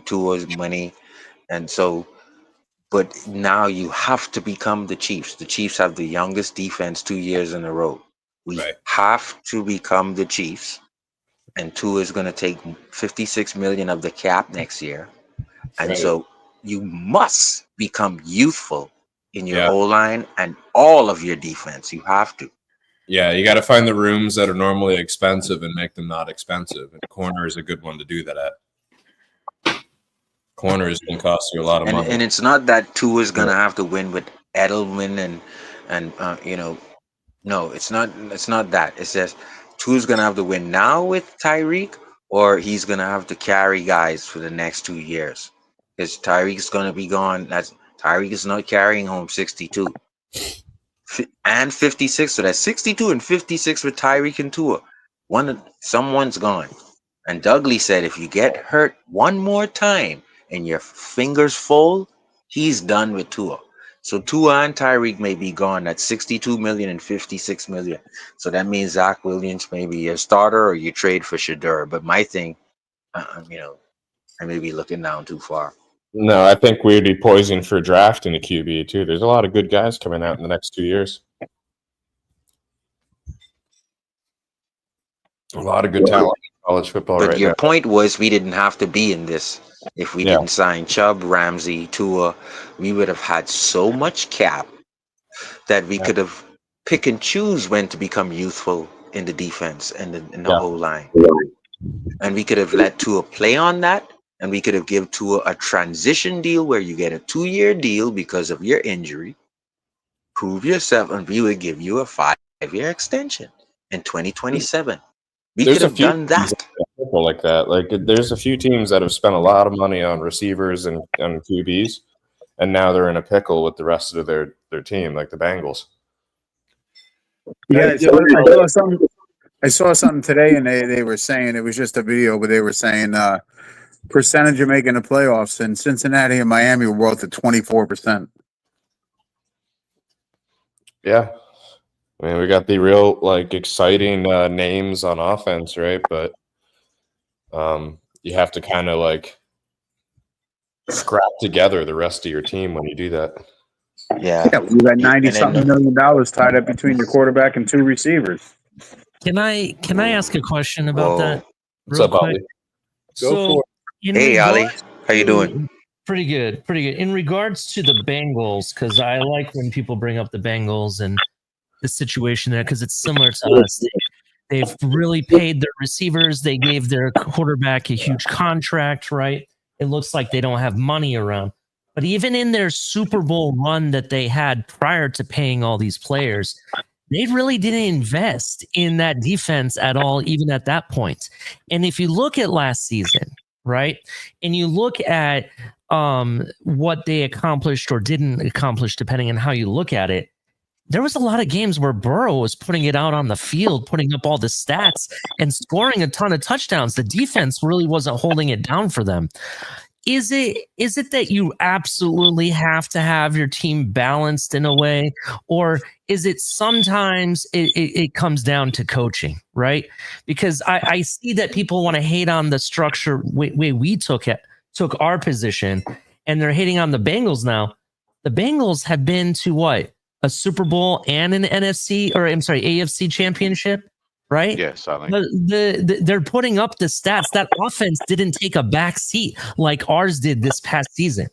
Tua's money, and so. But now you have to become the Chiefs. The Chiefs have the youngest defense 2 years in a row. We have to become the Chiefs, and Tua is going to take 56 million of the cap next year. And so you must become youthful in your O-line and all of your defense. You have to. Yeah, you got to find the rooms that are normally expensive and make them not expensive. And corner is a good one to do that at. Corner is going to cost you a lot of money. And it's not that Tua is going to have to win with Edelman and no, it's not that. It's just Tua's going to have to win now with Tyreek, or he's going to have to carry guys for the next 2 years. Because Tyreek's going to be gone. Tyreek is not carrying home 62 and 56. So that's 62 and 56 with Tyreek and Tua. Someone's gone. And Dougley said if you get hurt one more time and your fingers full, he's done with Tua. So Tua and Tyreek may be gone at 62 million and 56 million. So that means Zach Williams may be your starter or you trade for Shedeur. But my thing, I may be looking down too far. No, I think we'd be poisoned for drafting the QB too. There's a lot of good guys coming out in the next 2 years. A lot of good talent in college football right now. But your point was we didn't have to be in this. If we didn't sign Chubb, Ramsey, Tua, we would have had so much cap that we could have pick and choose when to become youthful in the defense and in the Yeah. whole line. And we could have let Tua play on that, and we could have given Tua a transition deal where you get a 2-year deal because of your injury, prove yourself, and we would give you a 5-year extension in 2027. We could There's a have few done teams that. like that. Like there's a few teams that have spent a lot of money on receivers and QBs, and now they're in a pickle with the rest of their team, like the Bengals. Yeah, I saw something today, and they were saying, it was just a video, but they were saying percentage of making the playoffs, and Cincinnati and Miami were both at 24%. Yeah, I mean we got the real like exciting names on offense, right? But you have to kind of like scrap together the rest of your team when you do that. Yeah. Yeah, we got And then 90-something million dollars tied up between your quarterback and 2 receivers. Can I ask a question about whoa. that What's real up, quick? Ollie? Go So, for in Hey, Ali. regards How you doing? to pretty good. In regards to the Bengals, because I like when people bring up the Bengals and the situation there, because it's similar to us. They've really paid their receivers. They gave their quarterback a huge contract, right? It looks like they don't have money around. But even in their Super Bowl run that they had prior to paying all these players, they really didn't invest in that defense at all, even at that point. And if you look at last season, right, and you look at what they accomplished or didn't accomplish, depending on how you look at it, there was a lot of games where Burrow was putting it out on the field, putting up all the stats and scoring a ton of touchdowns. The defense really wasn't holding it down for them. Is it that you absolutely have to have your team balanced in a way, or is it sometimes it comes down to coaching, right? Because I see that people want to hate on the structure way we took our position, and they're hating on the Bengals now. The Bengals have been to what? A Super Bowl and an AFC championship, right? Yes, I like. They're putting up the stats. That offense didn't take a back seat like ours did this past season.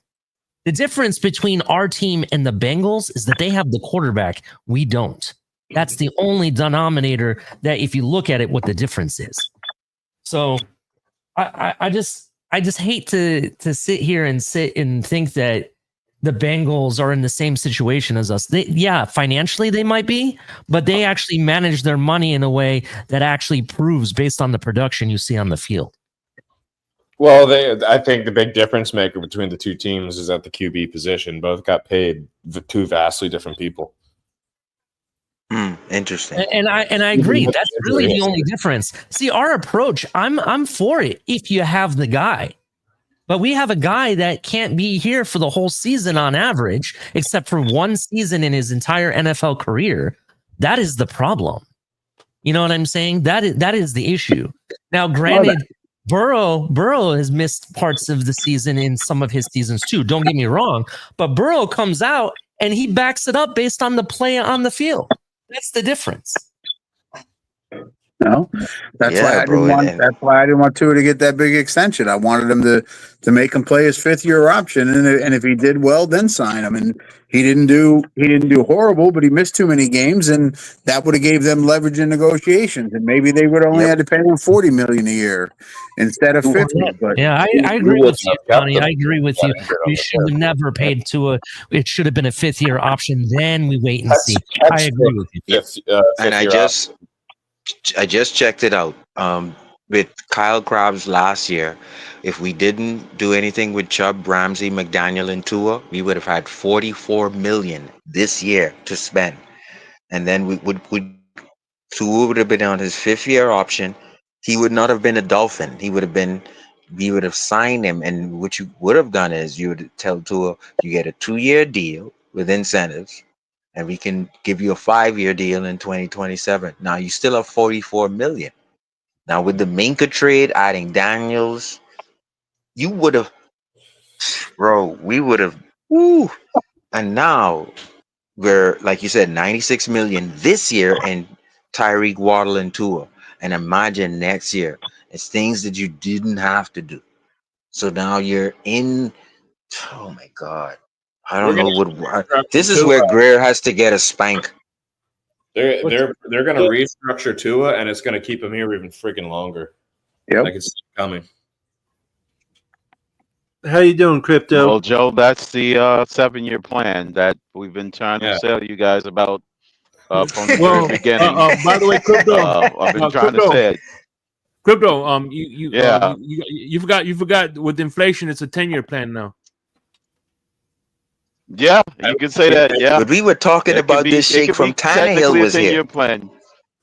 The difference between our team and the Bengals is that they have the quarterback. We don't. That's the only denominator that, if you look at it, what the difference is. So I just hate to sit here and think that the Bengals are in the same situation as us. Financially they might be, but they actually manage their money in a way that actually proves based on the production you see on the field. Well, I think the big difference maker between the two teams is at the QB position. Both got paid two vastly different people. Interesting. And I agree. That's really the only difference. See, our approach, I'm for it if you have the guy. But we have a guy that can't be here for the whole season on average, except for one season in his entire NFL career. That is the problem. You know what I'm saying? That is the issue. Now, granted, Burrow has missed parts of the season in some of his seasons too. Don't get me wrong. But Burrow comes out and he backs it up based on the play on the field. That's the difference. No, that's why I didn't want Tua to get that big extension. I wanted him to make him play his 5th-year option, and if he did well, then sign him. And he didn't do horrible, but he missed too many games, and that would have gave them leverage in negotiations. And maybe they would only had to pay him $40 million a year instead of 50. But yeah, I agree with you, Johnny. I agree with you. We should have never paid Tua. It should have been a 5th-year option. Then we wait and see. I agree with you. And I just checked it out. With Kyle Krabs last year, if we didn't do anything with Chubb, Ramsey, McDaniel, and Tua, we would have had $44 million this year to spend. And then Tua would have been on his 5th-year option. He would not have been a Dolphin. We would have signed him. And what you would have done is you would tell Tua, you get a 2-year deal with incentives, and we can give you a 5-year deal in 2027. Now you still have $44 million. Now with the Minka trade, adding Daniels, you would have, we would have, and now we're, like you said, $96 million this year and Tyreek, Waddle, and Tua. And imagine next year, it's things that you didn't have to do. So now you're in, oh my God. I don't know what. This is where Greer has to get a spank. They're going to restructure Tua, and it's going to keep him here even freaking longer. Yep. I can see it coming. How you doing, Crypto? Well, Joe, that's the 7-year plan that we've been trying to sell you guys about from the very beginning. By the way, Crypto, I've been trying to say it. Crypto, you forgot with inflation, it's a 10-year plan now. Yeah, you could say that. Yeah, But we were talking about this shake from Tannehill was here. Plan.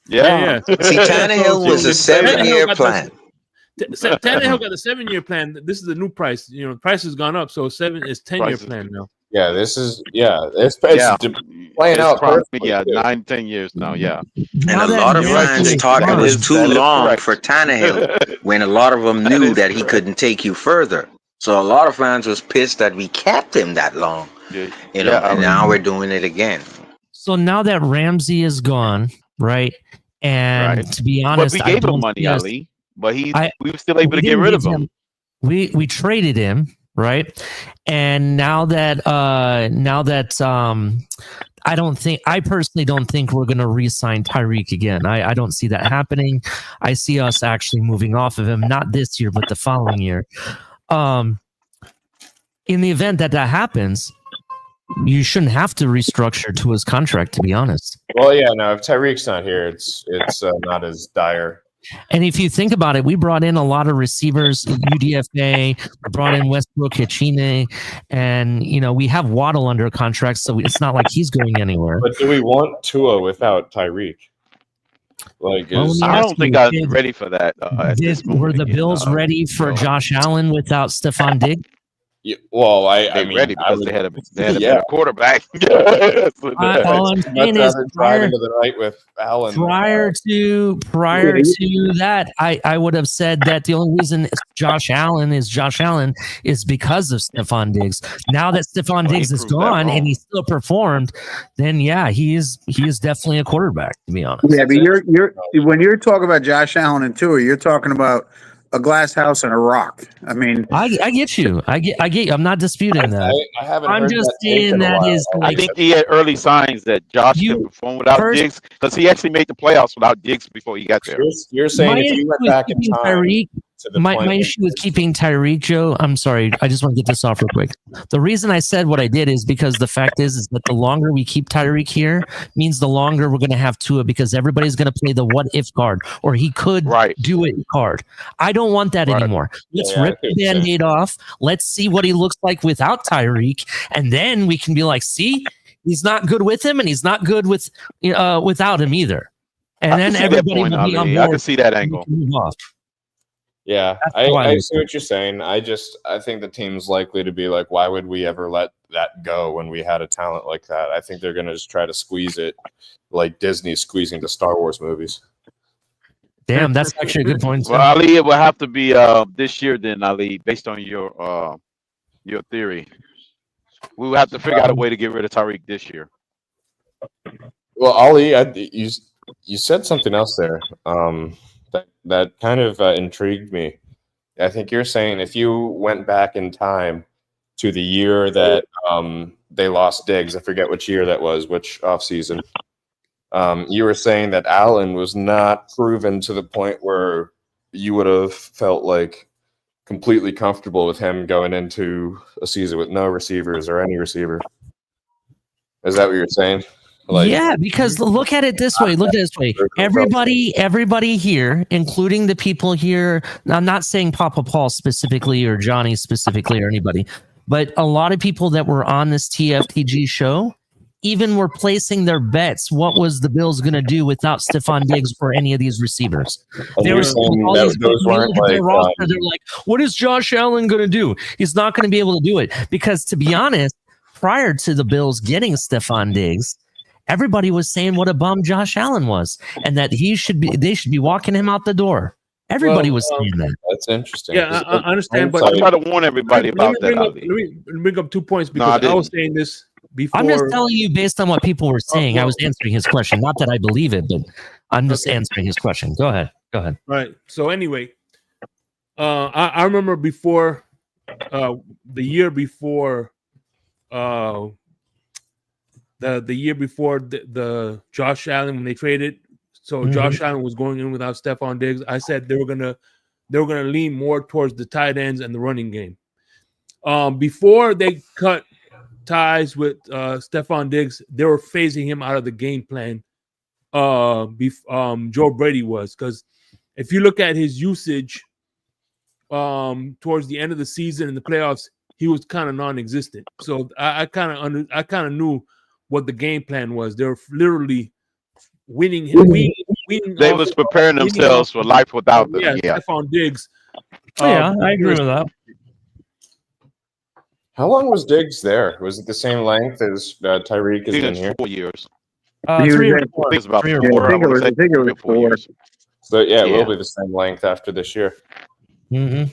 Yeah. See, Tannehill was a 7-year plan. Tannehill got a 7-year plan. This is the new price. You know, the price has gone up, so 10-year plan now. Yeah, it's playing out perfectly. Yeah, 9-10 years now. Yeah, and a lot of fans thought it was too long for Tannehill when a lot of them knew that he couldn't take you further. So a lot of fans was pissed that we kept him that long. And now we're doing it again. So now that Ramsey is gone, right? And to be honest, but we gave him money, Ali. But we were still able to get rid of him. We traded him, right? And now that I personally don't think we're going to re-sign Tyreek again. I don't see that happening. I see us actually moving off of him, not this year, but the following year. In the event that happens, you shouldn't have to restructure to his contract, to be honest. Well, yeah, no, if Tyreek's not here, it's not as dire. And if you think about it, we brought in a lot of receivers, UDFA, we brought in Westbrook, Hitchine, and, we have Waddle under contract, so it's not like he's going anywhere. But do we want Tua without Tyreek? I don't think I'm ready for that. Were the Bills ready for Josh Allen without Stephon Diggs? Yeah, well, I mean, ready because they had a better quarterback. All I'm saying is driving to the night with Allen. Prior to that, I would have said that the only reason Josh Allen is because of Stephon Diggs. Now that Stephon Diggs is gone and he still performed, then he is definitely a quarterback, to be honest. Yeah, but you're when you're talking about Josh Allen and Tua, you're talking about a glass house and a rock. I mean, I get you. I get you. I'm not disputing that. I haven't. I'm just saying that is. I think he had early signs that Josh could perform without Diggs because he actually made the playoffs without Diggs before he got there. You're saying if you went back in time. My issue with keeping Tyreek, Joe, I'm sorry, I just want to get this off real quick. The reason I said what I did is because the fact is that the longer we keep Tyreek here means the longer we're going to have Tua because everybody's going to play the what if card or he could do it card. I don't want that anymore. Let's rip the Band-Aid off. Let's see what he looks like without Tyreek. And then we can be like, see, he's not good with him and he's not good with without him either. And then everybody will be on board. I can see that angle. Yeah, I see what you're saying. I think the team's likely to be like, why would we ever let that go when we had a talent like that? I think they're going to just try to squeeze it like Disney's squeezing the Star Wars movies. Damn, that's actually a good point. Well, Ali, it will have to be this year then, Ali, based on your theory. We will have to figure out a way to get rid of Tyreek this year. Well, Ali, you said something else there. That kind of intrigued me. I think you're saying if you went back in time to the year that they lost Diggs, I forget which year that was, which offseason, you were saying that Allen was not proven to the point where you would have felt like completely comfortable with him going into a season with no receivers or any receiver. Is that what you're saying? Yeah, because look at it this way. Look at it this way. Everybody here, including the people here, I'm not saying Papa Paul specifically or Johnny specifically or anybody, but a lot of people that were on this TFTG show even were placing their bets. What was the Bills going to do without Stephon Diggs or any of these receivers? They were they're like, what is Josh Allen going to do? He's not going to be able to do it. Because to be honest, prior to the Bills getting Stephon Diggs, everybody was saying what a bum Josh Allen was, and that they should be walking him out the door. Everybody was saying that. That's interesting. Yeah, I understand, but I try to warn everybody about that. Let me bring up 2 points because I was saying this before. I'm just telling you based on what people were saying. I was answering his question. Not that I believe it, but I'm just answering his question. Go ahead. Right. So anyway, I remember before the year before the year before the Josh Allen when they traded. So Josh Allen was going in without Stephon Diggs. I said they were gonna lean more towards the tight ends and the running game. Before they cut ties with Stephon Diggs, they were phasing him out of the game plan. Joe Brady was, because if you look at his usage towards the end of the season in the playoffs, he was kind of non-existent. So I kind of knew what the game plan was. They were literally winning. They was preparing themselves for life without them. Yeah. Stephon Diggs. Yeah, I agree with that. How long was Diggs there? Was it the same length as Tyreek has been here? 4 years. He was 3 or there. 4. I think it's about 3 or 4. I think it was 4. years. So yeah, it Yeah. will be the same length after this year. And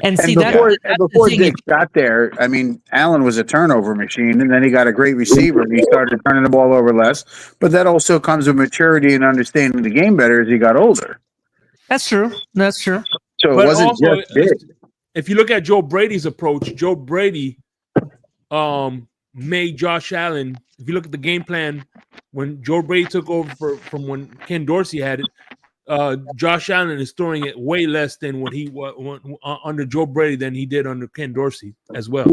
And see before that's the thing. Diggs got there, I mean, Allen was a turnover machine, and then he got a great receiver, and he started turning the ball over less. But that also comes with maturity and understanding the game better as he got older. That's true. That's true. So But it wasn't also, just Diggs. if you look at Joe Brady's approach, Joe Brady made Josh Allen. If you look at the game plan when Joe Brady took over from when Ken Dorsey had it, Josh Allen is throwing it way less than what he under Joe Brady than he did under Ken Dorsey as well.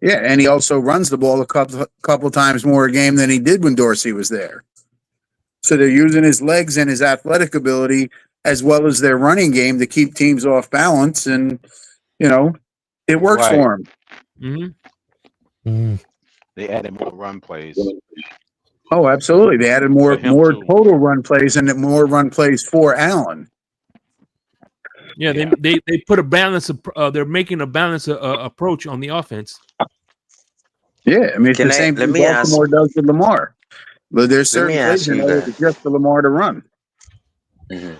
Yeah, and he also runs the ball a couple times more a game than he did when Dorsey was there. So they're using his legs and his athletic ability as well as their running game to keep teams off balance, and it works for him. Mm-hmm. They added more run plays. Oh, absolutely. They added more For him too. total run plays and more run plays for Allen. Yeah, they put a balance. They're making a balanced approach on the offense. Yeah, I mean it's Can the same let thing me ask- Baltimore does with Lamar. But there's Let me certain plays ask in you there that. that's just for Lamar to run. Mhm.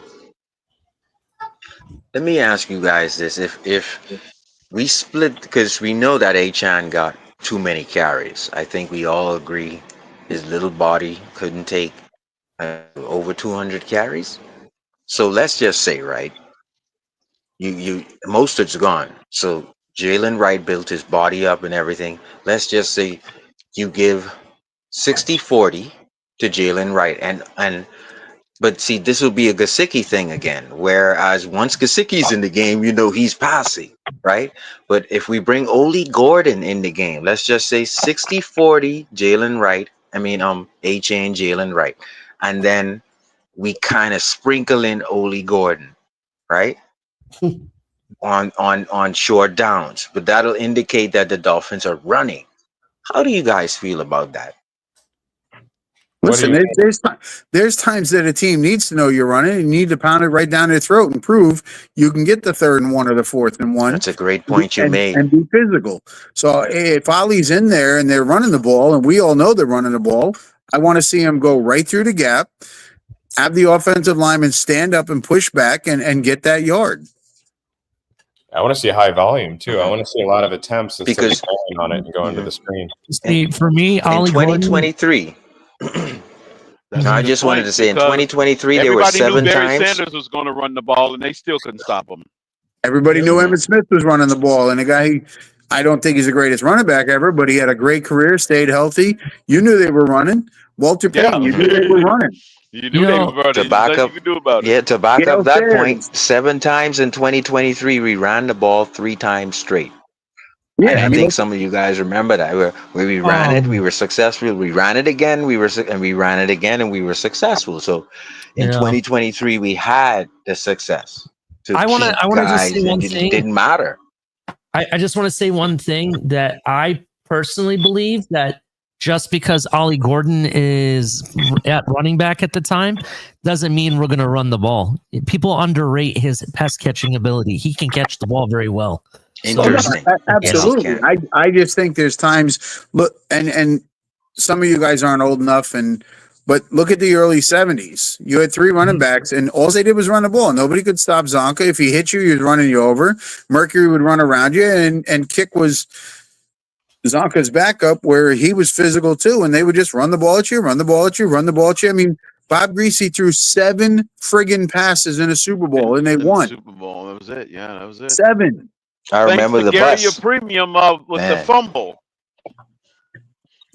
Let me ask you guys this: if we split, because we know that Achan got too many carries. I think we all agree his little body couldn't take over 200 carries. So let's just say, right? You Mostert's gone. So Jalen Wright built his body up and everything. Let's just say you give 60-40 to Jalen Wright, but see, this will be a Gesicki thing again. Whereas once Gesicki's in the game, he's passing, right? But if we bring Oli Gordon in the game, let's just say 60-40 Jalen Wright. A-Chain Jalen Wright, and then we kind of sprinkle in Oli Gordon, right? on short downs, but that'll indicate that the Dolphins are running. How do you guys feel about that? Listen, there's times that a team needs to know you're running and you need to pound it right down their throat and prove you can get the 3rd and 1 or the 4th and 1. That's a great point you made. And be physical. So if Ali's in there and they're running the ball, and we all know they're running the ball, I want to see him go right through the gap, have the offensive lineman stand up and push back and get that yard. I want to see high volume too. I want to see a lot of attempts instead Because- of going on it and going to the screen. See, for me, In Ollie Gordon, 2023, That's I a good just wanted point, to say in because 2023 there were everybody 7 knew Barry times. Sanders was going to run the ball, and they still couldn't stop him. Everybody knew Emmitt Smith was running the ball, and a guy, I don't think he's the greatest running back ever, but he had a great career, stayed healthy. You knew they were running. Walter Payton, you knew they were running. You knew they were running. To back Nothing up, you could do about it. yeah, to back Gail up that Sayers. point, 7 times in 2023 we ran the ball 3 times straight. Yeah, And I I mean, think some of you guys remember that where we ran it, we were successful. We ran it again, we ran it again, and we were successful. So in 2023, we had the success. I wanna just say one thing. Didn't matter. I just want to say one thing that I personally believe that just because Ollie Gordon is at running back at the time doesn't mean we're going to run the ball. People underrate his pass catching ability. He can catch the ball very well. Interesting. Absolutely. Yes, I just think there's times look and some of you guys aren't old enough but look at the early 70s. You had 3 running backs and all they did was run the ball. Nobody could stop Zonka. If he hit you, he was running you over. Mercury would run around you and Kick was Zonka's backup where he was physical too, and they would just run the ball at you, run the ball at you, run the ball at you. I mean, Bob Greasy threw 7 friggin' passes in a Super Bowl and they won. Super Bowl. That was it. Yeah, that was it. 7. I remember the Gary bus. Premium with the Man. fumble.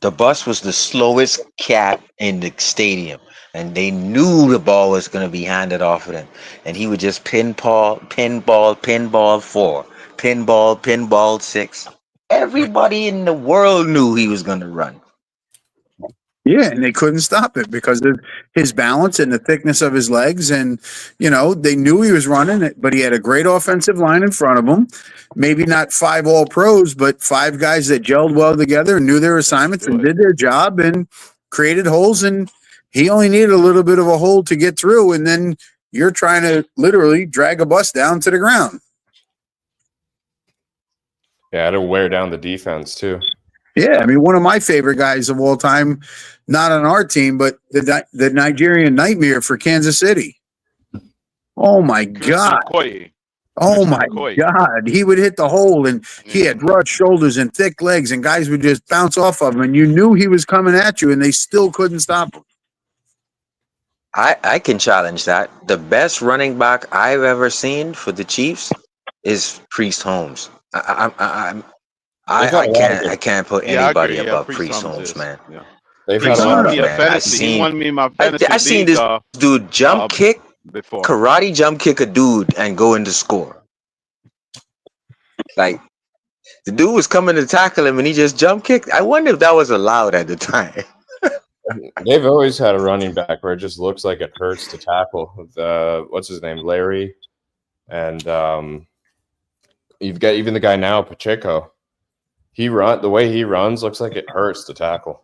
The bus was the slowest cat in the stadium, and they knew the ball was going to be handed off of him, and he would just pinball 4, pinball 6. Everybody in the world knew he was going to run. Yeah, and they couldn't stop it because of his balance and the thickness of his legs. And, they knew he was running it, but he had a great offensive line in front of him. Maybe not 5 all pros, but 5 guys that gelled well together and knew their assignments and did their job and created holes. And he only needed a little bit of a hole to get through. And then you're trying to literally drag a bus down to the ground. Yeah, it'll wear down the defense too. Yeah, I mean, one of my favorite guys of all time, not on our team, but the Nigerian nightmare for Kansas City. Oh my God! Oh my God! He would hit the hole, and he had broad shoulders and thick legs, and guys would just bounce off of him, and you knew he was coming at you, and they still couldn't stop him. I can challenge that. The best running back I've ever seen for the Chiefs is Priest Holmes. I can't put anybody above Priest Holmes, man. Yeah. They've Priest had a lot Holmes, of man. He won me my fantasy I seen league, this dude jump kick, before. karate jump kick a dude and go in to score. Like, the dude was coming to tackle him and he just jump kicked. I wonder if that was allowed at the time. They've always had a running back where it just looks like it hurts to tackle. With what's his name, Larry, and you've got even the guy now, Pacheco. The way he runs looks like it hurts to tackle.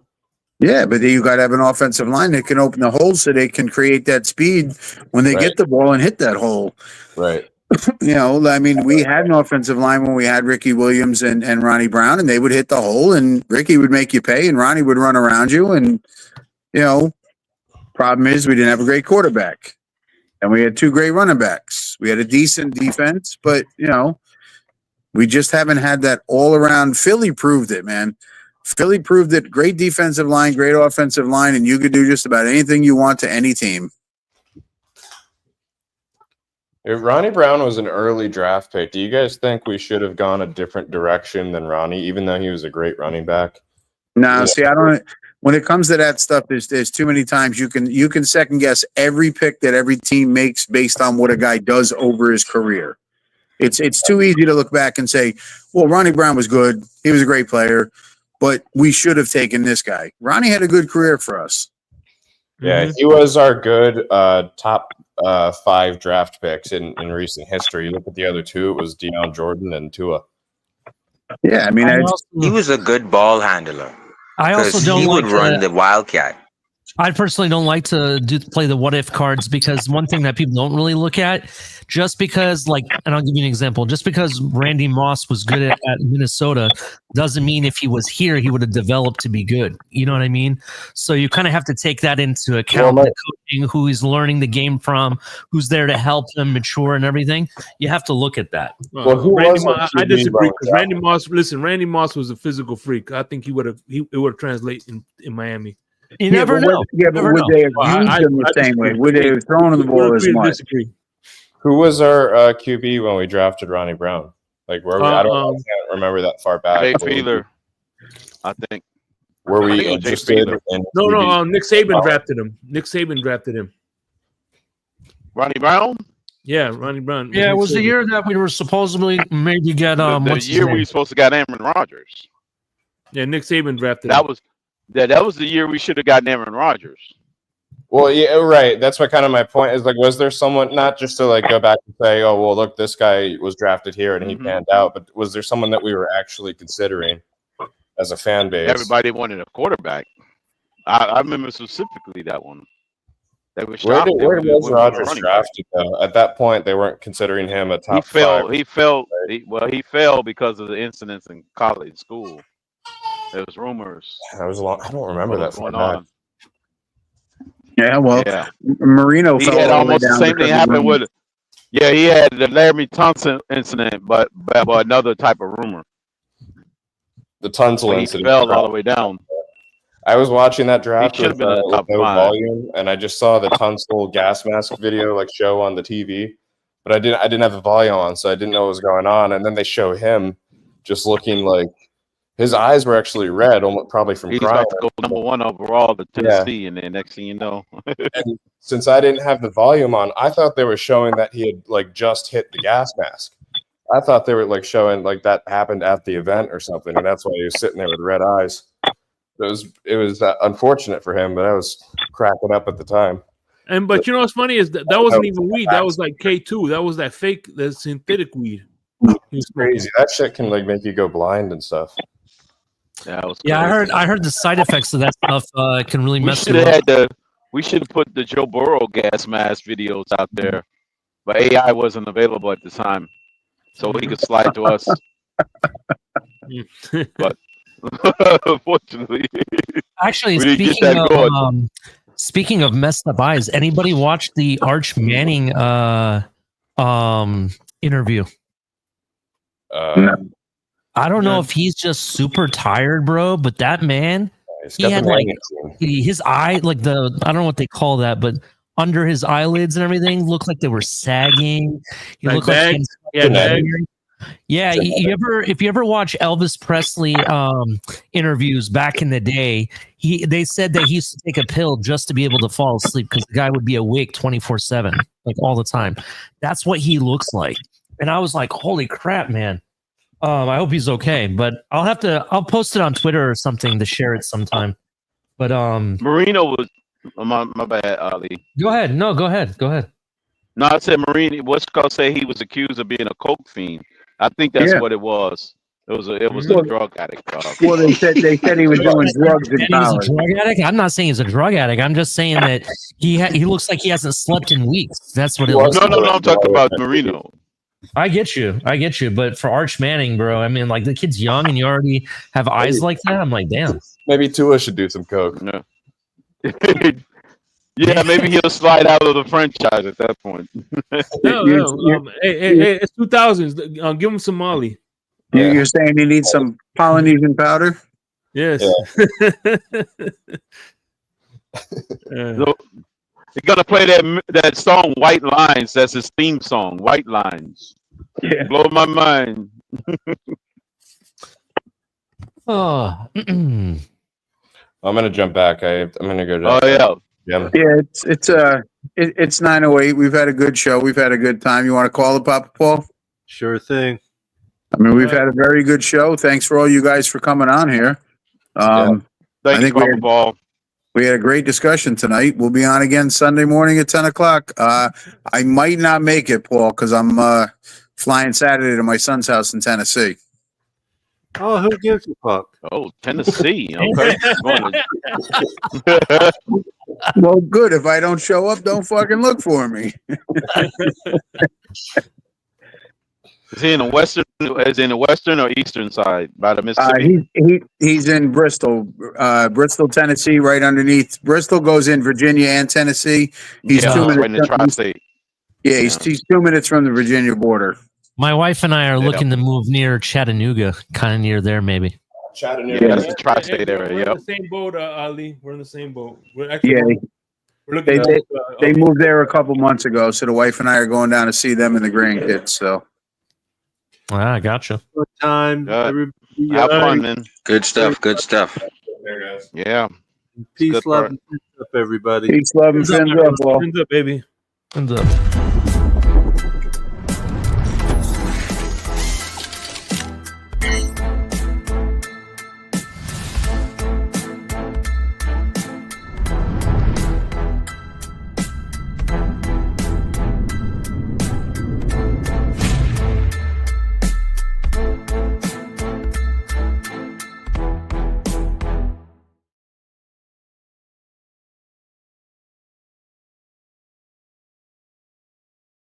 Yeah, but you got to have an offensive line that can open the hole so they can create that speed when they get the ball and hit that hole. Right. I mean, we had an offensive line when we had Ricky Williams and Ronnie Brown, and they would hit the hole, and Ricky would make you pay, and Ronnie would run around you. And, problem is we didn't have a great quarterback, and we had 2 great running backs. We had a decent defense, but, we just haven't had that all around. Philly proved it, man. Philly proved it. Great defensive line, great offensive line, and you could do just about anything you want to any team. If Ronnie Brown was an early draft pick, do you guys think we should have gone a different direction than Ronnie, even though he was a great running back? No, see, I don't. When it comes to that stuff, there's too many times you can second guess every pick that every team makes based on what a guy does over his career. It's too easy to look back and say, well, Ronnie Brown was good. He was a great player, but we should have taken this guy. Ronnie had a good career for us. Yeah, he was our good top 5 draft picks in recent history. You look at the other 2, it was Deion Jordan and Tua. Yeah, I mean, he was a good ball handler. I also don't he like would run the Wildcat. I personally don't like to play the what if cards because one thing that people don't really look at, just because and I'll give you an example, just because Randy Moss was good at Minnesota doesn't mean if he was here, he would have developed to be good. You know what I mean? So you kind of have to take that into account, the coaching, who he's learning the game from, who's there to help him mature and everything. You have to look at that. I disagree because Randy Moss was a physical freak. I think it would have translated in Miami. You never know. But would they have used him the same way? Would they have thrown him the ball as much? Who was our QB when we drafted Ronnie Brown? Like, where I can't remember that far back. Jay Fiedler, I think. Were we interested in? No. Nick Saban drafted him. Nick Saban drafted him. Ronnie Brown? Yeah, Ronnie Brown. Yeah, it was the year that we were supposedly maybe get the year we were supposed to got Aaron Rodgers. Yeah, Nick Saban drafted him. That was the year we should have gotten Aaron Rodgers. Well, yeah, right. That's what kind of my point is. Like, was there someone, not just to go back and say, oh, well, look, this guy was drafted here and he panned out, but was there someone that we were actually considering as a fan base? Everybody wanted a quarterback. I remember specifically that one. Where was Rodgers drafted though? At that point, they weren't considering him a top 5. He fell because of the incidents in college school. There was rumors. That was long. I don't remember that far back. Yeah, well, Marino. He had almost the same thing happen with. Yeah, he had the Larry Thompson incident, but another type of rumor. The Tunsil incident. He fell all the way down. I was watching that draft with no volume, and I just saw the Tunsil gas mask video show on the TV, but I didn't have the volume on, so I didn't know what was going on. And then they show him just looking like His eyes were actually red, probably from He's crying. about to go #1 overall to Tennessee, and then next thing you know, And since I didn't have the volume on, I thought they were showing that he had like just hit the gas mask. I thought they were like showing like that happened at the event or something, and that's why he was sitting there with red eyes. It was unfortunate for him, but I was cracking up at the time. But you know what's funny is that wasn't even weed. That was like K2. That was that fake, the synthetic weed. It's crazy. That shit can like make you go blind and stuff. Yeah, I heard the side effects of that stuff can really mess you up. We should have put the Joe Burrow gas mask videos out there, but AI wasn't available at the time, so he could slide to us. But unfortunately, actually, we didn't get that good. Speaking of messed up eyes, anybody watch the Arch Manning interview? I don't know if he's just super tired, bro, but that man, he had like his eye, like I don't know what they call that, but under his eyelids and everything looked like they were sagging. He looked like if you ever watch Elvis Presley interviews back in the day, they said that he used to take a pill just to be able to fall asleep because the guy would be awake 24/7, like all the time. That's what he looks like. And I was like, holy crap, man. I hope he's okay, but I'll post it on Twitter or something to share it sometime. But Marino was my bad, Ali. Go ahead. No, go ahead. No, I said Marino. What's called say he was accused of being a coke fiend. I think that's what it was. It was a drug addict. Well, they said he was doing drugs in college. He's a drug addict. I'm not saying he's a drug addict. I'm just saying that he looks like he hasn't slept in weeks. That's what it looks like. No. I'm talking about Marino. I get you. But for Arch Manning, bro, I mean, like the kid's young and you already have eyes like that. I'm like, damn. Maybe Tua should do some coke. No. Yeah, maybe he'll slide out of the franchise at that point. No. Hey, it's 2000s. Give him some Molly. You're saying he needs some Polynesian powder? Yes. So, you gotta play that song White Lines. That's his theme song, White Lines. Yeah. Blow my mind. I'm gonna jump back. I'm gonna go to Yeah, it's 9:08. We've had a good show. We've had a good time. You want to call it, Papa Paul? Sure thing. I mean, we've had a very good show. Thanks for all you guys for coming on here. Thank you, Papa Paul. We had a great discussion tonight. We'll be on again Sunday morning at 10 o'clock. I might not make it, Paul, because I'm flying Saturday to my son's house in Tennessee. Oh, who gives a fuck? Oh, Tennessee. Okay. Well, good. If I don't show up, don't fucking look for me. Is he in the western or eastern side by the Mississippi? He's in Bristol, Tennessee, right underneath. Bristol goes in Virginia and Tennessee. He's 2 minutes right in the tri-state. Yeah, he's 2 minutes from the Virginia border. My wife and I are looking to move near Chattanooga, kind of near there, maybe. Chattanooga, that's the tri-state area. We're in the same boat, Ali. We're in the same boat. We're actually, we're looking they moved there a couple months ago, so the wife and I are going down to see them and the grandkids. So. I gotcha. Good time. Have fun, man. Good stuff. Yeah. Peace, love, and fins up, everybody. Peace, love, and fins up, Fins up, baby. Fins up.